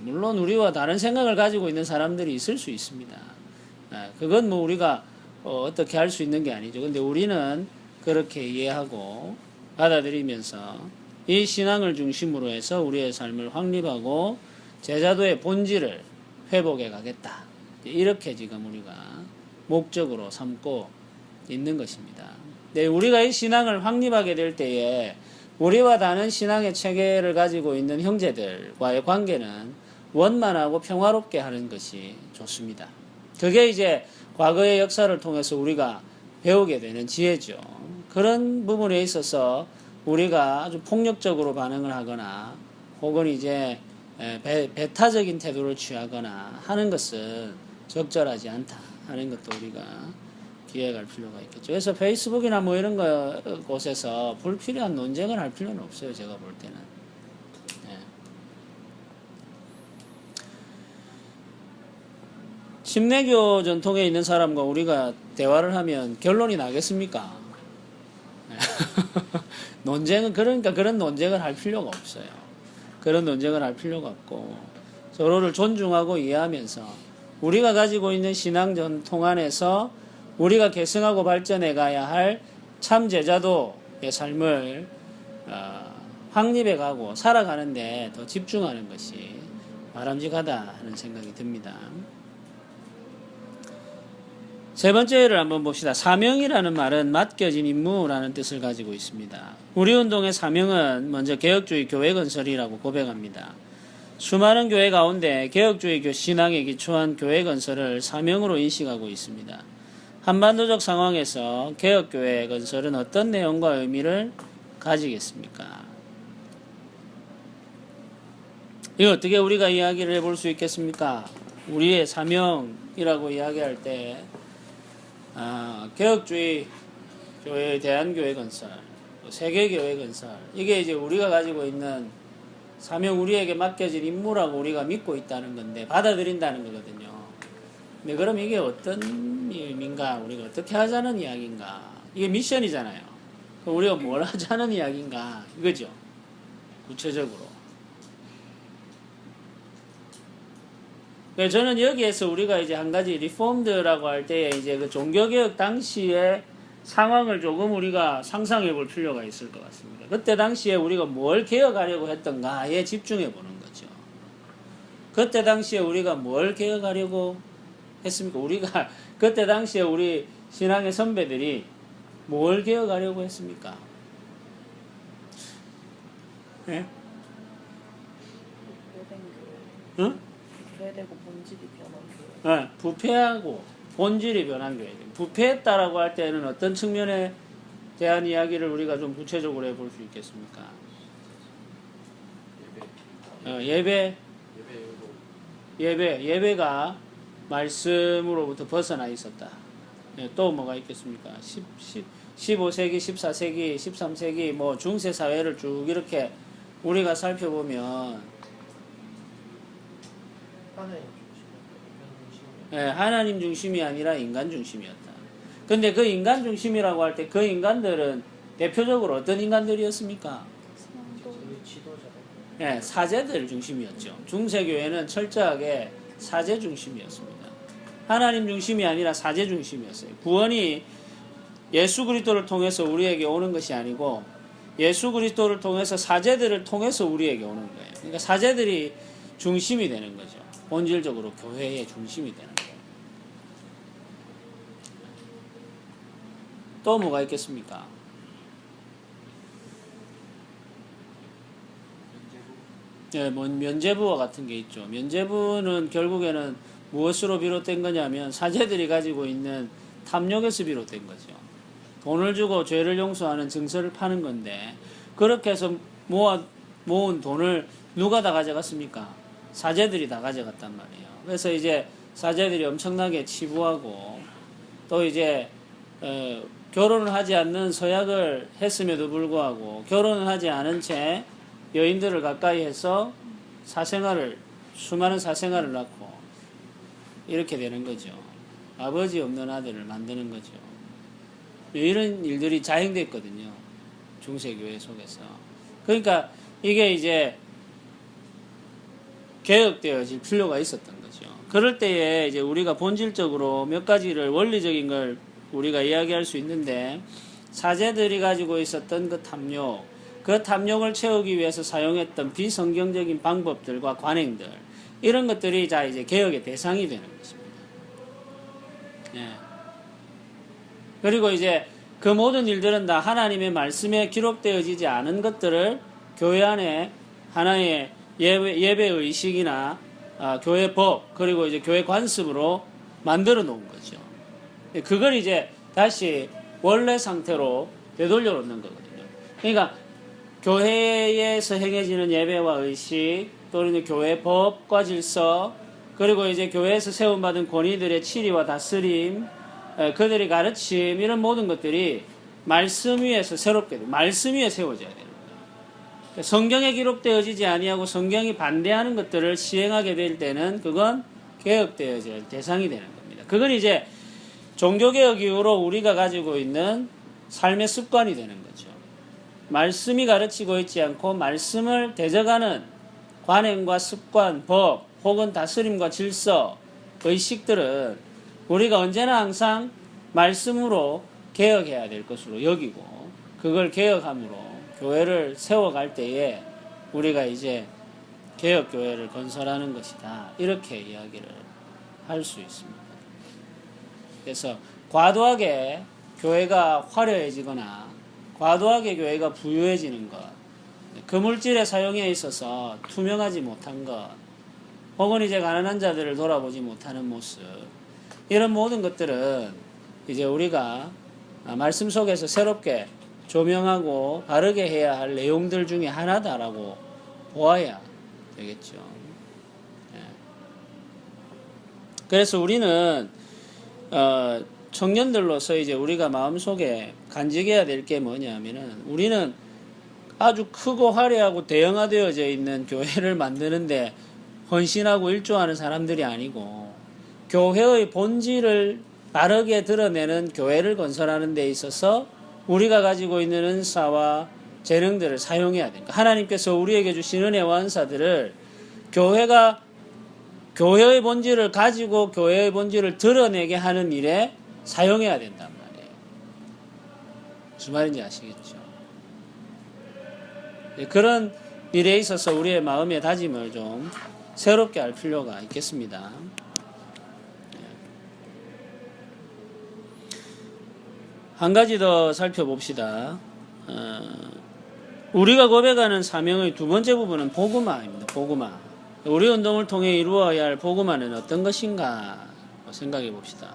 물론 우리와 다른 생각을 가지고 있는 사람들이 있을 수 있습니다. 그건 뭐 우리가 어떻게 할 수 있는 게 아니죠. 근데 우리는 그렇게 이해하고 받아들이면서 이 신앙을 중심으로 해서 우리의 삶을 확립하고 제자도의 본질을 회복해 가겠다. 이렇게 지금 우리가 목적으로 삼고 있는 것입니다. 네, 우리가 이 신앙을 확립하게 될 때에 우리와 다른 신앙의 체계를 가지고 있는 형제들과의 관계는 원만하고 평화롭게 하는 것이 좋습니다. 그게 이제 과거의 역사를 통해서 우리가 배우게 되는 지혜죠. 그런 부분에 있어서 우리가 아주 폭력적으로 반응을 하거나 혹은 이제 배타적인 태도를 취하거나 하는 것은 적절하지 않다 하는 것도 우리가 기획할 필요가 있겠죠. 그래서 페이스북이나 뭐 이런 곳에서 불필요한 논쟁을 할 필요는 없어요. 제가 볼 때는. 네. 침례교 전통에 있는 사람과 우리가 대화를 하면 결론이 나겠습니까? 네. 논쟁은 그러니까 그런 논쟁을 할 필요가 없어요. 그런 논쟁을 할 필요가 없고 서로를 존중하고 이해하면서 우리가 가지고 있는 신앙 전통 안에서 우리가 계승하고 발전해 가야 할 참 제자도의 삶을 확립해 가고 살아가는데 더 집중하는 것이 바람직하다 하는 생각이 듭니다. 세 번째를 한번 봅시다. 사명이라는 말은 맡겨진 임무라는 뜻을 가지고 있습니다. 우리 운동의 사명은 먼저 개혁주의 교회 건설이라고 고백합니다. 수많은 교회 가운데 개혁주의 신앙에 기초한 교회 건설을 사명으로 인식하고 있습니다. 한반도적 상황에서 개혁교회 건설은 어떤 내용과 의미를 가지겠습니까? 이거 어떻게 우리가 이야기를 해볼 수 있겠습니까? 우리의 사명이라고 이야기할 때 개혁주의 교회, 대한교회 건설, 세계교회 건설, 이게 이제 우리가 가지고 있는 사명, 우리에게 맡겨진 임무라고 우리가 믿고 있다는 건데 받아들인다는 거거든요. 근데 그럼 이게 어떤 의미인가? 우리가 어떻게 하자는 이야기인가? 이게 미션이잖아요. 그럼 우리가 뭘 하자는 이야기인가? 이거죠. 구체적으로. 그래서 저는 여기에서 우리가 이제 한 가지 리폼드라고 할 때에 이제 그 종교개혁 당시의 상황을 조금 우리가 상상해 볼 필요가 있을 것 같습니다. 그때 당시에 우리가 뭘 개혁하려고 했던가에 집중해 보는 거죠. 그때 당시에 우리가 뭘 개혁하려고 했습니까? 우리가 그때 당시에 우리 신앙의 선배들이 뭘 개혁하려고 했습니까? 예? 응? 부패되고 본질이 변한 교회. 네, 부패하고 본질이 변한 교회. 부패했다라고 할 때는 어떤 측면에 대한 이야기를 우리가 좀 구체적으로 해볼 수 있겠습니까? 예배가 말씀으로부터 벗어나 있었다. 또 뭐가 있겠습니까? 15세기, 14세기, 13세기 뭐 중세 사회를 쭉 이렇게 우리가 살펴보면 하나님 중심이었다. 인간 중심이었다. 예, 하나님 중심이 아니라 인간 중심이었다. 근데 그 인간 중심이라고 할 때 그 인간들은 대표적으로 어떤 인간들이었습니까? 우리 지도자들. 예, 사제들 중심이었죠. 중세교회는 철저하게 사제 중심이었습니다. 하나님 중심이 아니라 사제 중심이었어요. 구원이 예수 그리스도를 통해서 우리에게 오는 것이 아니고 예수 그리스도를 통해서 사제들을 통해서 우리에게 오는 거예요. 그러니까 사제들이 중심이 되는 거죠. 본질적으로 교회의 중심이 되는 거예요. 또 뭐가 있겠습니까? 예, 뭐 면죄부와 같은 게 있죠. 면죄부는 결국에는 무엇으로 비롯된 거냐면 사제들이 가지고 있는 탐욕에서 비롯된 거죠. 돈을 주고 죄를 용서하는 증서를 파는 건데 그렇게 해서 모은 돈을 누가 다 가져갔습니까? 사제들이 다 가져갔단 말이에요. 그래서 이제 사제들이 엄청나게 치부하고 또 이제 결혼을 하지 않는 서약을 했음에도 불구하고 결혼을 하지 않은 채 여인들을 가까이 해서 수많은 사생활을 낳고 이렇게 되는 거죠. 아버지 없는 아들을 만드는 거죠. 이런 일들이 자행됐거든요. 중세교회 속에서. 그러니까 이게 이제 개혁되어질 필요가 있었던 거죠. 그럴 때에 이제 우리가 본질적으로 몇 가지를 원리적인 걸 우리가 이야기할 수 있는데 사제들이 가지고 있었던 그 탐욕, 그 탐욕을 채우기 위해서 사용했던 비성경적인 방법들과 관행들 이런 것들이 자 이제 개혁의 대상이 되는 것입니다. 예. 그리고 이제 그 모든 일들은 다 하나님의 말씀에 기록되어지지 않은 것들을 교회 안에 하나의 예배 의식이나 교회 법 그리고 이제 교회 관습으로 만들어 놓은 거죠. 그걸 이제 다시 원래 상태로 되돌려 놓는 거거든요. 그러니까 교회에서 행해지는 예배와 의식 또는 교회 법과 질서 그리고 이제 교회에서 세움받은 권위들의 치리와 다스림 그들의 가르침 이런 모든 것들이 말씀 위에서 새롭게 말씀 위에 세워져야 되는 거예요. 성경에 기록되어지지 아니하고 성경이 반대하는 것들을 시행하게 될 때는 그건 개혁되어질 대상이 되는 겁니다. 그건 이제 종교개혁 이후로 우리가 가지고 있는 삶의 습관이 되는 거죠. 말씀이 가르치고 있지 않고 말씀을 대적하는 관행과 습관, 법 혹은 다스림과 질서, 의식들은 우리가 언제나 항상 말씀으로 개혁해야 될 것으로 여기고 그걸 개혁함으로 교회를 세워갈 때에 우리가 이제 개혁교회를 건설하는 것이다. 이렇게 이야기를 할 수 있습니다. 그래서 과도하게 교회가 화려해지거나 과도하게 교회가 부유해지는 것, 그 물질의 사용에 있어서 투명하지 못한 것, 혹은 이제 가난한 자들을 돌아보지 못하는 모습, 이런 모든 것들은 이제 우리가 말씀 속에서 새롭게 조명하고 바르게 해야 할 내용들 중에 하나다라고 보아야 되겠죠. 그래서 우리는 청년들로서 이제 우리가 마음속에 간직해야 될 게 뭐냐면은 우리는 아주 크고 화려하고 대형화되어져 있는 교회를 만드는데 헌신하고 일조하는 사람들이 아니고 교회의 본질을 바르게 드러내는 교회를 건설하는 데 있어서 우리가 가지고 있는 은사와 재능들을 사용해야 됩니다. 하나님께서 우리에게 주신 은혜와 은사들을 교회가 교회의 본질을 가지고 교회의 본질을 드러내게 하는 일에 사용해야 된단 말이에요. 무슨 말인지 아시겠죠? 그런 일에 있어서 우리의 마음의 다짐을 좀 새롭게 할 필요가 있겠습니다. 한 가지 더 살펴봅시다. 우리가 고백하는 사명의 두 번째 부분은 복음화입니다. 복음화. 우리 운동을 통해 이루어야 할 복음화는 어떤 것인가 생각해 봅시다.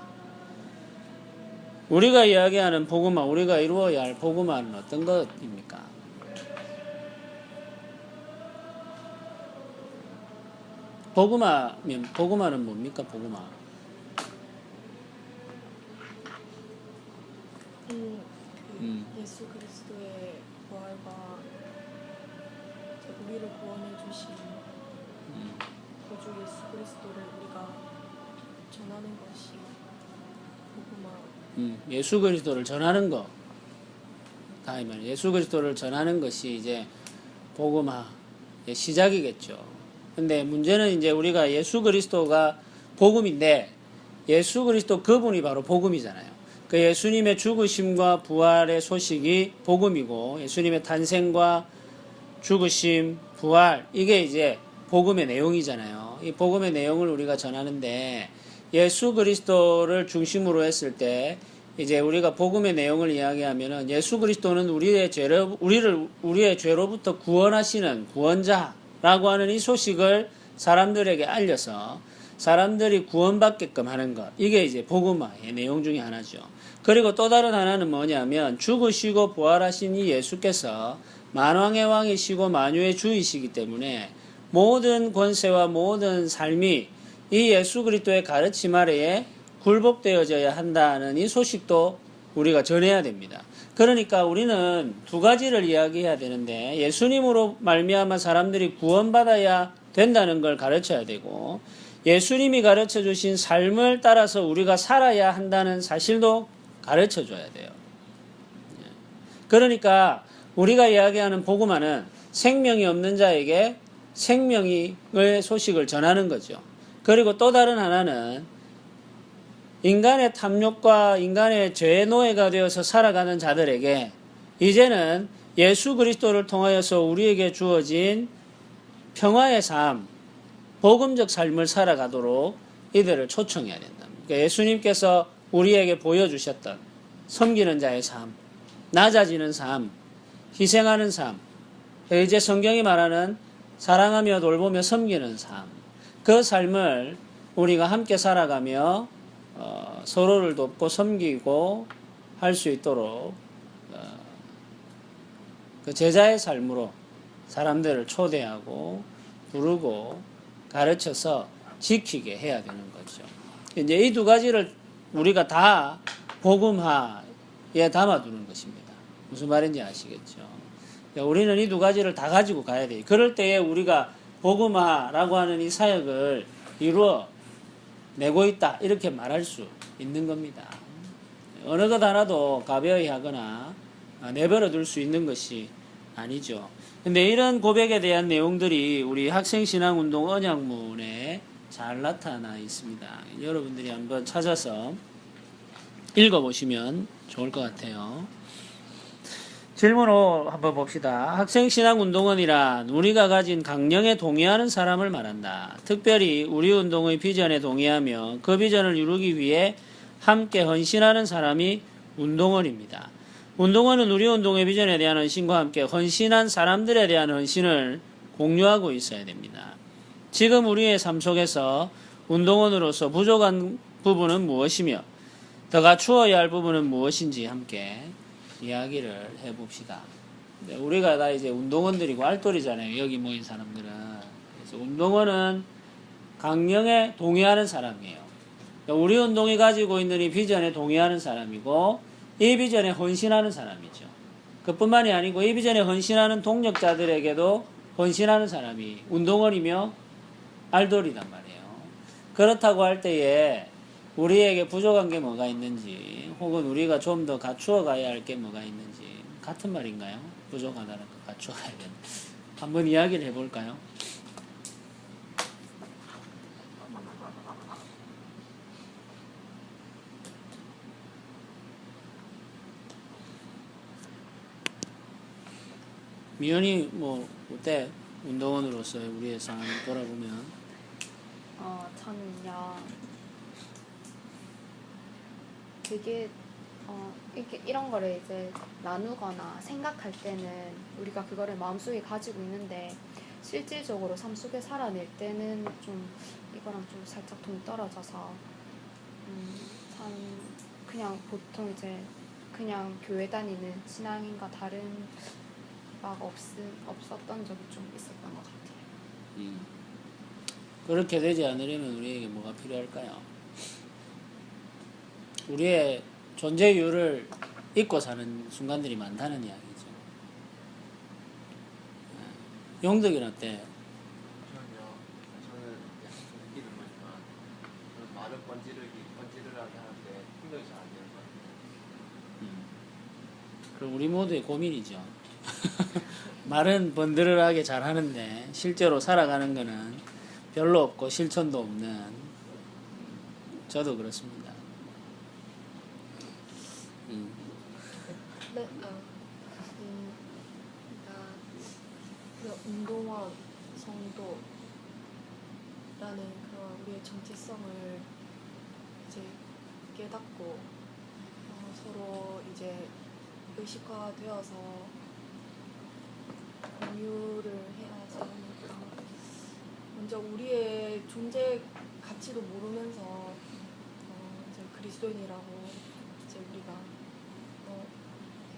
우리가 이야기하는 복음화, 우리가 이루어야 할 복음화는 어떤 것입니까? 복음화는 뭡니까? 복음화. 예수 그리스도의 부활과 우리를 구원해 주신 구주 예수 그리스도를 우리가 전하는 것이 복음화. 예수 그리스도를 전하는 거. 다이 말 예수 그리스도를 전하는 것이 이제 복음화의 시작이겠죠. 근데 문제는 이제 우리가 예수 그리스도가 복음인데 예수 그리스도 그분이 바로 복음이잖아요. 그 예수님의 죽으심과 부활의 소식이 복음이고 예수님의 탄생과 죽으심, 부활 이게 이제 복음의 내용이잖아요. 이 복음의 내용을 우리가 전하는데 예수 그리스도를 중심으로 했을 때 이제 우리가 복음의 내용을 이야기하면은 예수 그리스도는 우리의 죄로부터 구원하시는 구원자라고 하는 이 소식을 사람들에게 알려서 사람들이 구원받게끔 하는 것. 이게 이제 복음화의 내용 중에 하나죠. 그리고 또 다른 하나는 뭐냐면 죽으시고 부활하신 이 예수께서 만왕의 왕이시고 만유의 주이시기 때문에 모든 권세와 모든 삶이 이 예수 그리스도의 가르침 아래에 굴복되어져야 한다는 이 소식도 우리가 전해야 됩니다. 그러니까 우리는 두 가지를 이야기해야 되는데 예수님으로 말미암아 사람들이 구원받아야 된다는 걸 가르쳐야 되고 예수님이 가르쳐 주신 삶을 따라서 우리가 살아야 한다는 사실도 가르쳐 줘야 돼요. 그러니까 우리가 이야기하는 복음화는 생명이 없는 자에게 생명의 소식을 전하는 거죠. 그리고 또 다른 하나는 인간의 탐욕과 인간의 죄의 노예가 되어서 살아가는 자들에게 이제는 예수 그리스도를 통하여서 우리에게 주어진 평화의 삶, 복음적 삶을 살아가도록 이들을 초청해야 된다. 그러니까 예수님께서 우리에게 보여주셨던 섬기는 자의 삶, 낮아지는 삶, 희생하는 삶, 이제 성경이 말하는 사랑하며 돌보며 섬기는 삶, 그 삶을 우리가 함께 살아가며 서로를 돕고 섬기고 할 수 있도록 그 제자의 삶으로 사람들을 초대하고 부르고 가르쳐서 지키게 해야 되는 거죠. 이제 이 두 가지를 우리가 다 복음화에 담아두는 것입니다. 무슨 말인지 아시겠죠? 우리는 이 두 가지를 다 가지고 가야 돼요. 그럴 때에 우리가 복음화라고 하는 이 사역을 이루어 내고 있다 이렇게 말할 수 있는 겁니다. 어느 것 하나도 가벼이 하거나 내버려 둘 수 있는 것이 아니죠. 근데 이런 고백에 대한 내용들이 우리 학생신앙운동 언약문에 잘 나타나 있습니다. 여러분들이 한번 찾아서 읽어보시면 좋을 것 같아요. 질문 5 한번 봅시다. 학생신앙운동원이란 우리가 가진 강령에 동의하는 사람을 말한다. 특별히 우리 운동의 비전에 동의하며 그 비전을 이루기 위해 함께 헌신하는 사람이 운동원입니다. 운동원은 우리 운동의 비전에 대한 헌신과 함께 헌신한 사람들에 대한 헌신을 공유하고 있어야 됩니다. 지금 우리의 삶 속에서 운동원으로서 부족한 부분은 무엇이며 더 갖추어야 할 부분은 무엇인지 함께 이야기를 해봅시다. 우리가 다 이제 운동원들이고 알돌이잖아요. 여기 모인 사람들은. 그래서 운동원은 강령에 동의하는 사람이에요. 우리 운동이 가지고 있는 이 비전에 동의하는 사람이고 이 비전에 헌신하는 사람이죠. 그뿐만이 아니고 이 비전에 헌신하는 동력자들에게도 헌신하는 사람이 운동원이며 알돌이란 말이에요. 그렇다고 할 때에 우리에게 부족한 게 뭐가 있는지 혹은 우리가 좀 더 갖추어 가야 할 게 뭐가 있는지 같은 말인가요? 부족하다는 거 갖추어 가야 된다. 한번 이야기를 해볼까요? 미연이 뭐 어때? 운동원으로서 우리의 삶을 돌아보면 저는요 되게 이런 거를 이제 나누거나 생각할 때는 우리가 그거를 마음속에 가지고 있는데 실질적으로 삶 속에 살아낼 때는 좀 이거랑 좀 살짝 동떨어져서 참 그냥 보통 이제 그냥 교회 다니는 신앙인과 다른 바가 없었던 적이 좀 있었던 것 같아요. 그렇게 되지 않으려면 우리에게 뭐가 필요할까요? 우리의 존재 이유를 잊고 사는 순간들이 많다는 이야기죠. 용덕이는 어때? 저는 약간 좀 느끼는 거지만 저는 말은 번지르르하게 하는데 행동이 잘 안 되는 것 같아요. 그럼 우리 모두의 고민이죠. 말은 번드르르하게 잘 하는데 실제로 살아가는 거는 별로 없고 실천도 없는, 저도 그렇습니다. 네, 그러니까 그 운동원 성도라는 그런 우리의 정체성을 이제 깨닫고 서로 이제 의식화되어서 공유를 해야 하지 않을까. 먼저 우리의 존재 가치도 모르면서 이제 그리스도인이라고 이제 우리가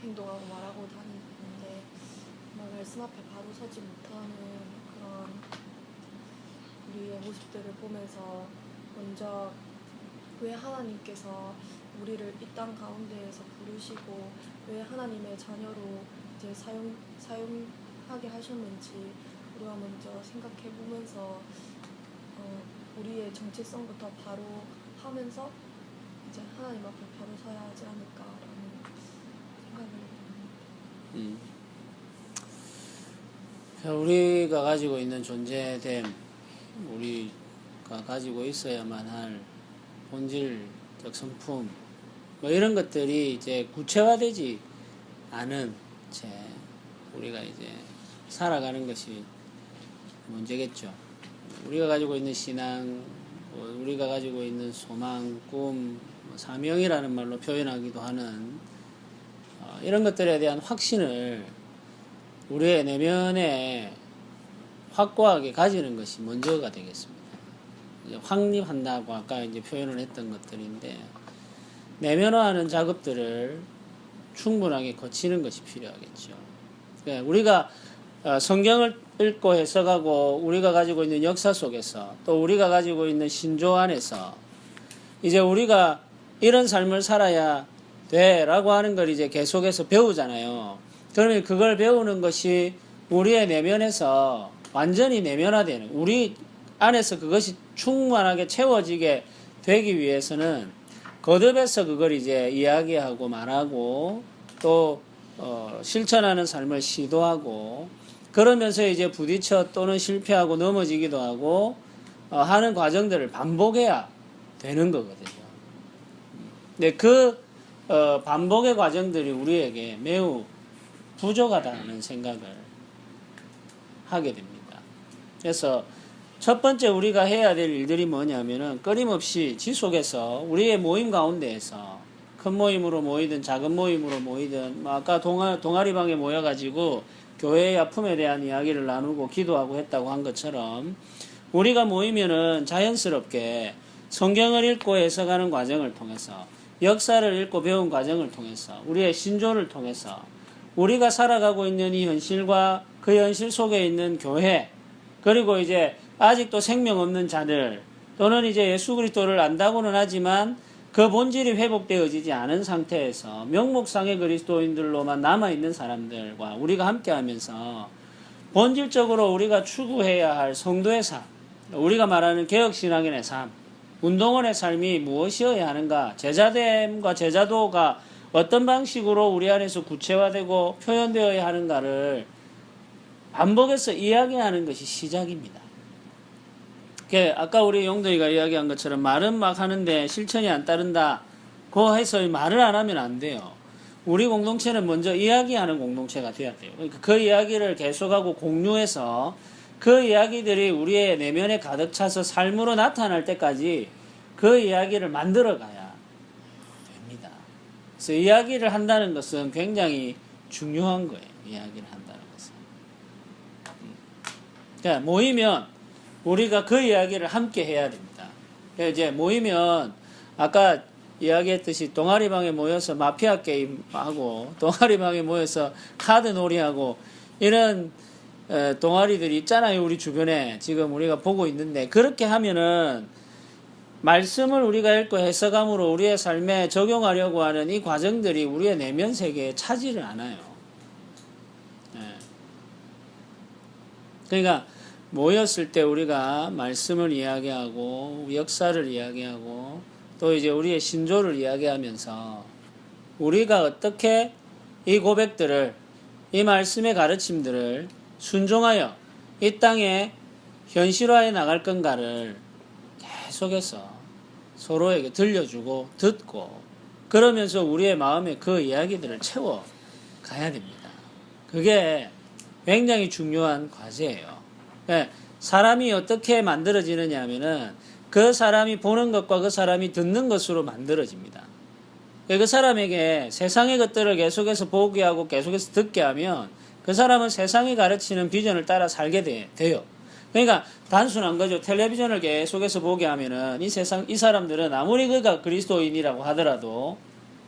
행동하고 말하고 다니는데 정말 말씀 앞에 바로 서지 못하는 그런 우리의 모습들을 보면서 먼저 왜 하나님께서 우리를 이 땅 가운데에서 부르시고 왜 하나님의 자녀로 이제 사용하게 하셨는지 우리가 먼저 생각해 보면서 우리의 정체성부터 바로 하면서 이제 하나님 앞에 바로 서야 하지 않을까라는 생각을 자, 우리가 가지고 있는 존재됨, 우리가 가지고 있어야만 할 본질적 성품, 뭐 이런 것들이 이제 구체화되지 않은 채 우리가 이제 살아가는 것이 문제겠죠. 우리가 가지고 있는 신앙, 우리가 가지고 있는 소망, 꿈, 사명이라는 말로 표현하기도 하는 이런 것들에 대한 확신을 우리의 내면에 확고하게 가지는 것이 먼저가 되겠습니다. 이제 확립한다고 아까 이제 표현을 했던 것들인데, 내면화하는 작업들을 충분하게 거치는 것이 필요하겠죠. 그러니까 우리가 성경을 읽고 해석하고 우리가 가지고 있는 역사 속에서 또 우리가 가지고 있는 신조 안에서 이제 우리가 이런 삶을 살아야 돼라고 하는 걸 이제 계속해서 배우잖아요. 그러면 그걸 배우는 것이 우리의 내면에서 완전히 내면화되는, 우리 안에서 그것이 충만하게 채워지게 되기 위해서는 거듭해서 그걸 이제 이야기하고 말하고 또 실천하는 삶을 시도하고 그러면서 이제 부딪혀 또는 실패하고 넘어지기도 하고 하는 과정들을 반복해야 되는 거거든요. 근데 그 반복의 과정들이 우리에게 매우 부족하다는 생각을 하게 됩니다. 그래서 첫 번째 우리가 해야 될 일들이 뭐냐면은 끊임없이 지속해서 우리의 모임 가운데에서 큰 모임으로 모이든 작은 모임으로 모이든 아까 동아리방에 모여가지고 교회의 아픔에 대한 이야기를 나누고 기도하고 했다고 한 것처럼 우리가 모이면은 자연스럽게 성경을 읽고 해석하는 과정을 통해서 역사를 읽고 배운 과정을 통해서 우리의 신조를 통해서 우리가 살아가고 있는 이 현실과 그 현실 속에 있는 교회, 그리고 이제 아직도 생명 없는 자들 또는 이제 예수 그리스도를 안다고는 하지만 그 본질이 회복되어지지 않은 상태에서 명목상의 그리스도인들로만 남아있는 사람들과 우리가 함께하면서 본질적으로 우리가 추구해야 할 성도의 삶, 우리가 말하는 개혁신앙인의 삶, 운동원의 삶이 무엇이어야 하는가, 제자됨과 제자도가 어떤 방식으로 우리 안에서 구체화되고 표현되어야 하는가를 반복해서 이야기하는 것이 시작입니다. 아까 우리 용동이가 이야기한 것처럼 말은 막 하는데 실천이 안 따른다. 그 해서 말을 안 하면 안 돼요. 우리 공동체는 먼저 이야기하는 공동체가 되어야 돼요. 그러니까 그 이야기를 계속하고 공유해서 그 이야기들이 우리의 내면에 가득 차서 삶으로 나타날 때까지 그 이야기를 만들어 가야 됩니다. 그래서 이야기를 한다는 것은 굉장히 중요한 거예요. 이야기를 한다는 것은. 그러니까 모이면 우리가 그 이야기를 함께 해야 됩니다. 이제 모이면 아까 이야기했듯이 동아리방에 모여서 마피아 게임하고 동아리방에 모여서 카드 놀이하고 이런 동아리들이 있잖아요. 우리 주변에 지금 우리가 보고 있는데 그렇게 하면은 말씀을 우리가 읽고 해석함으로 우리의 삶에 적용하려고 하는 이 과정들이 우리의 내면 세계에 차지를 않아요. 예. 그러니까 모였을 때 우리가 말씀을 이야기하고 역사를 이야기하고 또 이제 우리의 신조를 이야기하면서 우리가 어떻게 이 고백들을 이 말씀의 가르침들을 순종하여 이 땅에 현실화해 나갈 건가를 계속해서 서로에게 들려주고 듣고 그러면서 우리의 마음에 그 이야기들을 채워 가야 됩니다. 그게 굉장히 중요한 과제예요. 사람이 어떻게 만들어지느냐 하면은 그 사람이 보는 것과 그 사람이 듣는 것으로 만들어집니다. 그 사람에게 세상의 것들을 계속해서 보게 하고 계속해서 듣게 하면 그 사람은 세상이 가르치는 비전을 따라 살게 돼요. 그러니까 단순한 거죠. 텔레비전을 계속해서 보게 하면은 이 사람들은 아무리 그가 그리스도인이라고 하더라도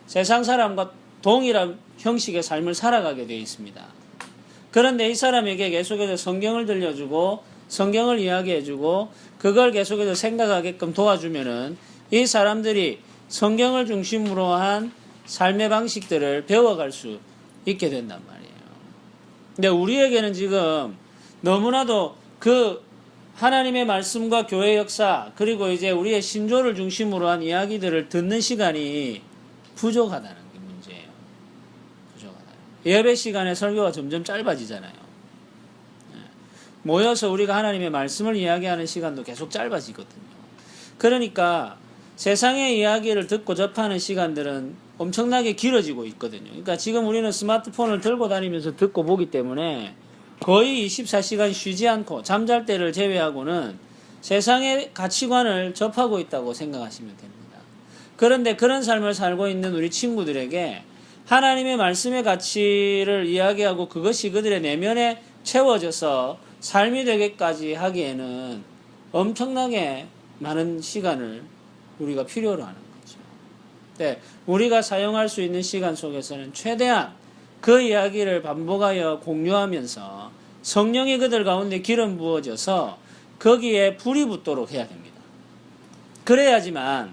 세상 사람과 동일한 형식의 삶을 살아가게 되어 있습니다. 그런데 이 사람에게 계속해서 성경을 들려주고 성경을 이야기해주고 그걸 계속해서 생각하게끔 도와주면은 이 사람들이 성경을 중심으로 한 삶의 방식들을 배워갈 수 있게 된단 말이에요. 근데 우리에게는 지금 너무나도 그 하나님의 말씀과 교회 역사 그리고 이제 우리의 신조를 중심으로 한 이야기들을 듣는 시간이 부족하다는 게 문제예요. 부족하다. 예배 시간에 설교가 점점 짧아지잖아요. 모여서 우리가 하나님의 말씀을 이야기하는 시간도 계속 짧아지거든요. 그러니까 세상의 이야기를 듣고 접하는 시간들은 엄청나게 길어지고 있거든요. 그러니까 지금 우리는 스마트폰을 들고 다니면서 듣고 보기 때문에 거의 24시간 쉬지 않고 잠잘 때를 제외하고는 세상의 가치관을 접하고 있다고 생각하시면 됩니다. 그런데 그런 삶을 살고 있는 우리 친구들에게 하나님의 말씀의 가치를 이야기하고 그것이 그들의 내면에 채워져서 삶이 되게까지 하기에는 엄청나게 많은 시간을 우리가 필요로 하는 거죠. 네, 우리가 사용할 수 있는 시간 속에서는 최대한 그 이야기를 반복하여 공유하면서 성령이 그들 가운데 기름 부어져서 거기에 불이 붙도록 해야 됩니다. 그래야지만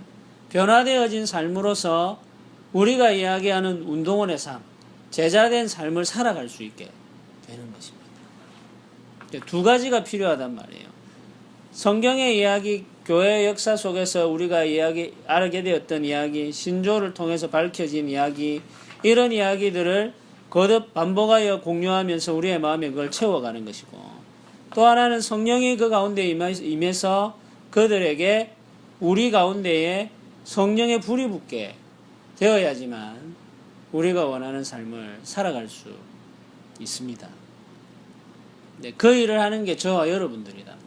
변화되어진 삶으로서 우리가 이야기하는 운동원의 삶, 제자된 삶을 살아갈 수 있게 되는 것입니다. 두 가지가 필요하단 말이에요. 성경의 이야기, 교회의 역사 속에서 우리가 알게 되었던 이야기, 신조를 통해서 밝혀진 이야기, 이런 이야기들을 거듭 반복하여 공유하면서 우리의 마음에 그걸 채워가는 것이고, 또 하나는 성령이 그 가운데 임해서 그들에게 우리 가운데에 성령의 불이 붙게 되어야지만 우리가 원하는 삶을 살아갈 수 있습니다. 네, 그 일을 하는 게 저와 여러분들이란 말이에요.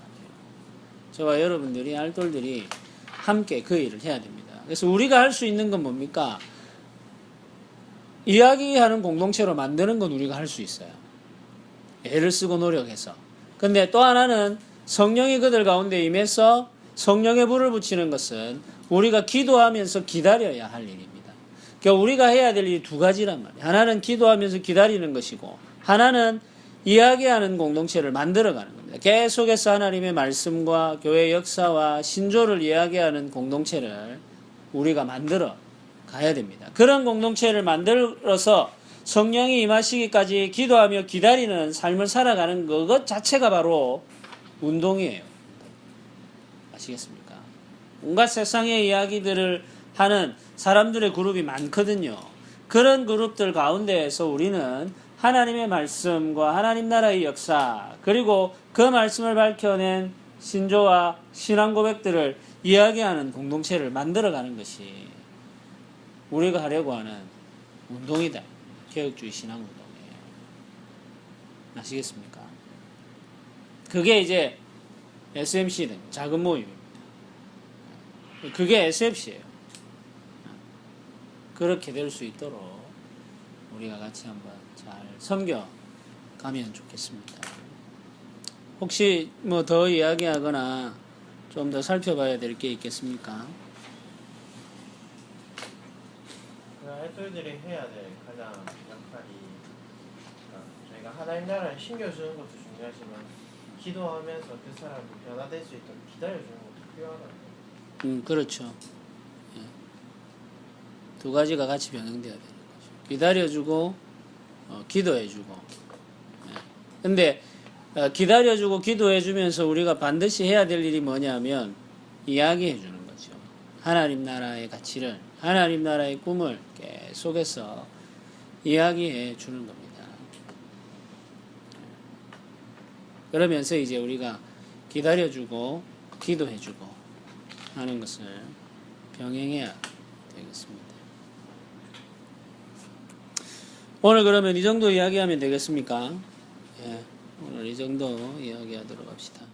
저와 여러분들이 알돌들이 함께 그 일을 해야 됩니다. 그래서 우리가 할 수 있는 건 뭡니까? 이야기하는 공동체로 만드는 건 우리가 할 수 있어요. 애를 쓰고 노력해서. 근데 또 하나는 성령이 그들 가운데 임해서 성령의 불을 붙이는 것은 우리가 기도하면서 기다려야 할 일입니다. 그러니까 우리가 해야 될 일이 두 가지란 말이에요. 하나는 기도하면서 기다리는 것이고, 하나는 이야기하는 공동체를 만들어가는 겁니다. 계속해서 하나님의 말씀과 교회 역사와 신조를 이야기하는 공동체를 우리가 만들어 가야 됩니다. 그런 공동체를 만들어서 성령이 임하시기까지 기도하며 기다리는 삶을 살아가는 것 자체가 바로 운동이에요. 아시겠습니까? 온갖 세상의 이야기들을 하는 사람들의 그룹이 많거든요. 그런 그룹들 가운데에서 우리는 하나님의 말씀과 하나님 나라의 역사, 그리고 그 말씀을 밝혀낸 신조와 신앙 고백들을 이야기하는 공동체를 만들어가는 것이 우리가 하려고 하는 운동이다. 개혁주의 신앙운동이에요. 아시겠습니까? 그게 이제 SMC는 작은 모임입니다. 그게 SFC예요. 그렇게 될 수 있도록 우리가 같이 한번 잘 섬겨가면 좋겠습니다. 혹시 뭐 더 이야기하거나 좀 더 살펴봐야 될 게 있겠습니까? 알돌들이 해야 될 가장 역할이, 저희가 하나님 나라를 신겨주는 것도 중요하지만 기도하면서 그 사람이 변화될 수 있도록 기다려주는 것도 필요하다는 거예요. 그렇죠. 예. 두 가지가 같이 병행돼야 되는 거죠. 기다려주고 기도해주고. 예. 근데 기다려주고 기도해주면서 우리가 반드시 해야 될 일이 뭐냐면 이야기해주는 거죠. 하나님 나라의 가치를, 하나님 나라의 꿈을 계속해서 이야기해주는 겁니다. 그러면서 이제 우리가 기다려주고 기도해주고 하는 것을 병행해야 되겠습니다. 오늘 그러면 이 정도 이야기하면 되겠습니까? 예, 오늘 이 정도 이야기하도록 합시다.